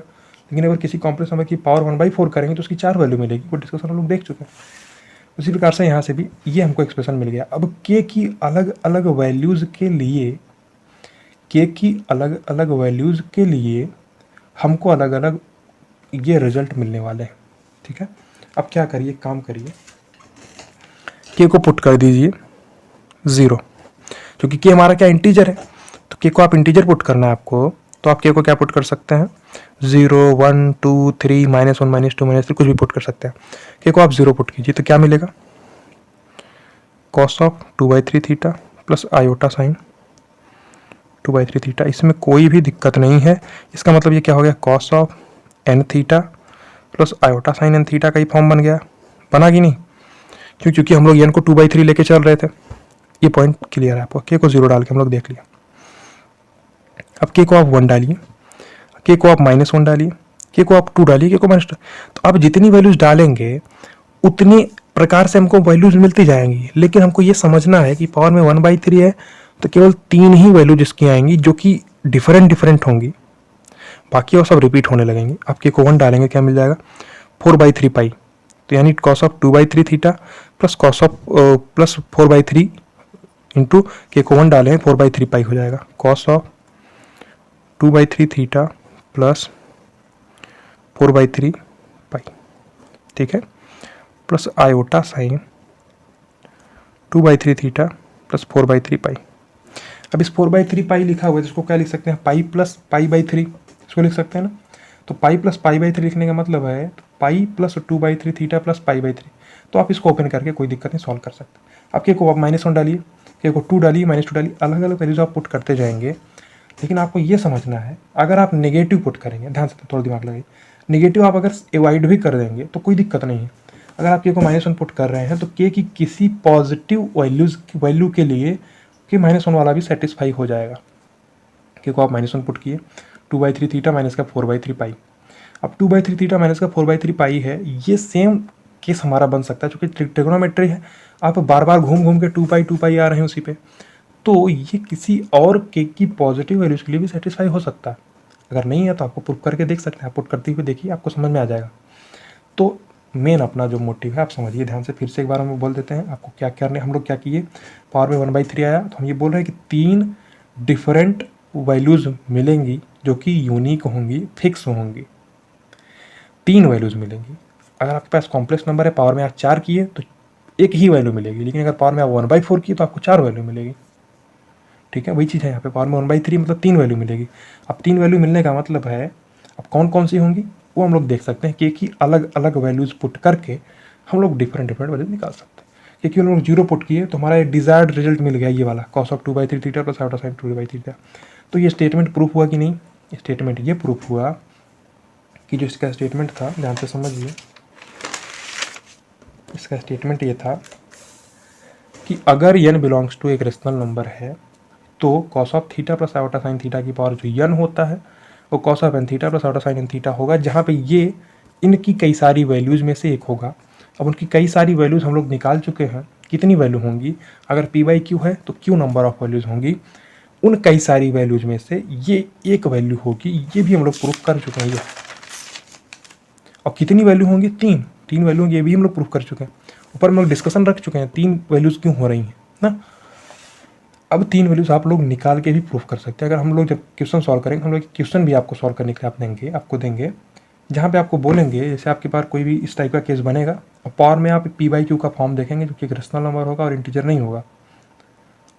लेकिन अगर किसी कॉम्प्लेक्स नंबर की पावर 1/4 करेंगे तो उसकी 4 वैल्यू मिलेगी। वो डिस्कशन हम लोग देख चुके हैं। उसी प्रकार से यहाँ से भी ये हमको एक्सप्रेशन मिल गया। अब के की अलग अलग वैल्यूज़ के लिए, के की अलग अलग वैल्यूज़ के लिए हमको अलग अलग ये रिजल्ट मिलने वाले हैं। ठीक है, अब क्या करिए, काम करिए, के को पुट कर दीजिए 0, क्योंकि के हमारा क्या इंटीजर है, तो के को आप इंटीजर पुट करना है आपको, तो आप के को क्या पुट कर सकते हैं 0, 1, 2, 3, -1, -2, -3 कुछ भी पुट कर सकते हैं। के को आप 0 पुट कीजिए तो क्या मिलेगा, cos of 2/3 theta plus iota sign 2/3 theta. इसमें कोई भी दिक्कत नहीं है। इसका मतलब ये क्या हो गया, cos of n theta plus iota sine n theta का ही फॉर्म बन गया, बना कि नहीं, क्योंकि हम लोग n को 2/3 लेके चल रहे थे। ये पॉइंट क्लियर है आपको। के को 0 डाल के हम लोग देख लिया। अब के को आप 1 डालिए, के को आप -1 डालिए, के को आप 2 डालिए, के को -2। तो आप जितनी वैल्यूज डालेंगे उतनी प्रकार से हमको वैल्यूज मिलती जाएंगी। लेकिन हमको ये समझना है कि पावर में 1/3 है तो केवल 3 ही वैल्यूज इसकी आएंगी जो कि डिफरेंट होंगी, बाकी और सब रिपीट होने लगेंगे। आप के को 1 डालेंगे क्या मिल जाएगा 4/3 पाई, तो यानी cos of 2/3 theta plus cos of plus 4/3 into के को 1 डालें 4/3 पाई हो जाएगा, कॉस ऑफ 2/3 थीटा प्लस 4/3 पाई। ठीक है, plus iota sign 2/3 theta plus 4/3 पाई। अब इस 4/3 पाई लिखा हुआ है, इसको क्या लिख सकते हैं, पाई प्लस पाई/3 इसको लिख सकते हैं ना। तो पाई प्लस पाई/3 लिखने का मतलब है पाई प्लस 2/3 थीटा प्लस पाई/3। तो आप इसको ओपन करके कोई दिक्कत नहीं सॉल्व कर सकते। अब के को आप -1 डालिए, के को 2 डालिए, -2 डालिए, अलग अलग वैल्यूज आप पुट करते जाएंगे। लेकिन आपको ये समझना है, अगर आप नेगेटिव पुट करेंगे, ध्यान से थोड़ा दिमाग लगाइए, नेगेटिव आप अगर एवॉइड भी कर देंगे तो कोई दिक्कत नहीं है। अगर आप के को -1 पुट कर रहे हैं तो के की किसी पॉजिटिव वैल्यू के लिए के -1 वाला भी सेटिस्फाई हो जाएगा। के को आप -1 पुट किए, 2/3 थीटा माइनस का 4/3 पाई। अब 2/3 थीटा माइनस का 4/3 पाई है, ये सेम केस हमारा बन सकता है, क्योंकि ट्रिग्नोमेट्री है, आप बार बार घूम घूम के 2 पाई आ रहे हैं उसी पे। तो ये किसी और के की पॉजिटिव वैल्यूज के लिए भी सेटिस्फाई हो सकता है। अगर नहीं है तो आपको प्रूफ करके देख सकते हैं, आप पुट करते हुए देखिए, आपको समझ में आ जाएगा। तो मेन अपना जो मोटिव है आप समझिए ध्यान से, फिर से एक बार हम बोल देते हैं आपको क्या करने। हम लोग क्या किए, पावर में 1/3 आया तो हम ये बोल रहे हैं कि 3 डिफरेंट वैल्यूज़ मिलेंगी जो कि यूनिक होंगी, फिक्स होंगी। 3 वैल्यूज़ मिलेंगी। अगर आपके पास कॉम्प्लेक्स नंबर है, पावर में आप 4 किए तो एक ही वैल्यू मिलेगी, लेकिन अगर पावर में आप 1/4 किए तो आपको 4 वैल्यू मिलेगी। ठीक है, वही चीज़ है यहाँ पे, पावर में 1/3 मतलब 3 वैल्यू मिलेगी। अब 3 वैल्यू मिलने का मतलब है अब कौन कौन सी होंगी वो हम लोग देख सकते हैं। के की अलग अलग वैल्यूज़ पुट करके हम लोग डिफरेंट वैल्यू निकाल सकते हैं। क्योंकि हम लोग 0 पुट किए तो हमारा डिजायर्ड रिजल्ट मिल गया, ये वाला cos of 2/3 theta plus iota sign 2/3 theta. तो ये स्टेटमेंट प्रूफ हुआ कि नहीं, स्टेटमेंट ये प्रूफ हुआ कि जो इसका स्टेटमेंट था, ध्यान से समझिए, इसका स्टेटमेंट ये था कि अगर n बिलोंग्स टू एक रेशनल नंबर है तो cos of theta plus iota sine theta की पावर जो n होता है वो cos of n theta plus iota sine n theta होगा, जहाँ पे ये इनकी कई सारी वैल्यूज़ में से एक होगा। अब उनकी कई सारी वैल्यूज़ हम लोग निकाल चुके हैं, कितनी वैल्यू होंगी, अगर p/q है तो q नंबर ऑफ वैल्यूज़ होंगी, उन कई सारी वैल्यूज़ में से ये एक वैल्यू होगी, ये भी हम लोग प्रूफ कर चुके हैं। ये और कितनी वैल्यू होंगी, 3 वैल्यू होंगी, ये भी हम लोग प्रूफ कर चुके हैं। ऊपर हम लोग डिस्कशन रख चुके हैं 3 वैल्यूज़ क्यों हो रही हैं ना। अब 3 वैल्यूज़ आप लोग निकाल के भी प्रूफ कर सकते हैं। अगर हम लोग जब क्वेश्चन सॉल्व करेंगे, हम लोग क्वेश्चन भी आपको सॉल्व करने के लिए आप आपको देंगे जहाँ पे आपको बोलेंगे, जैसे आपके पास कोई भी इस टाइप का केस बनेगा और पावर में आप पी बाई क्यू का फॉर्म देखेंगे जो कि एक रेशनल नंबर होगा और इंटीजर नहीं होगा,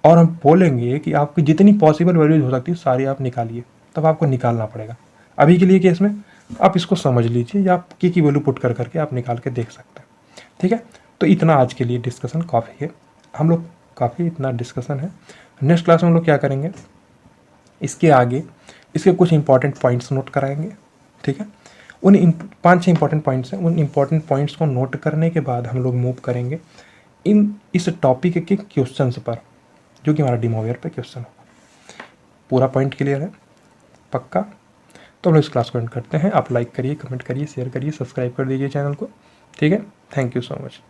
और हम बोलेंगे कि आपकी जितनी पॉसिबल वैल्यूज हो सकती है सारी आप निकालिए, तब आपको निकालना पड़ेगा। अभी के लिए केस में आप इसको समझ लीजिए या आप की वैल्यू पुट कर करके आप निकाल के देख सकते हैं। ठीक है, तो इतना आज के लिए डिस्कशन काफ़ी है, हम लोग काफ़ी इतना डिस्कशन है। नेक्स्ट क्लास में हम लोग क्या करेंगे, इसके आगे इसके कुछ इंपॉर्टेंट पॉइंट्स नोट कराएंगे। ठीक है, उन 5-6 इंपॉर्टेंट पॉइंट्स हैं, उन इंपॉर्टेंट पॉइंट्स को नोट करने के बाद हम लोग मूव करेंगे इस टॉपिक के क्वेश्चंस पर, जो कि हमारा डीमोवेयर पे क्वेश्चन होगा। पूरा पॉइंट क्लियर है पक्का? तो हम लोग इस क्लास को एंड करते हैं। आप लाइक करिए, कमेंट करिए, शेयर करिए, सब्सक्राइब कर दीजिए चैनल को। ठीक है, थैंक यू सो मच।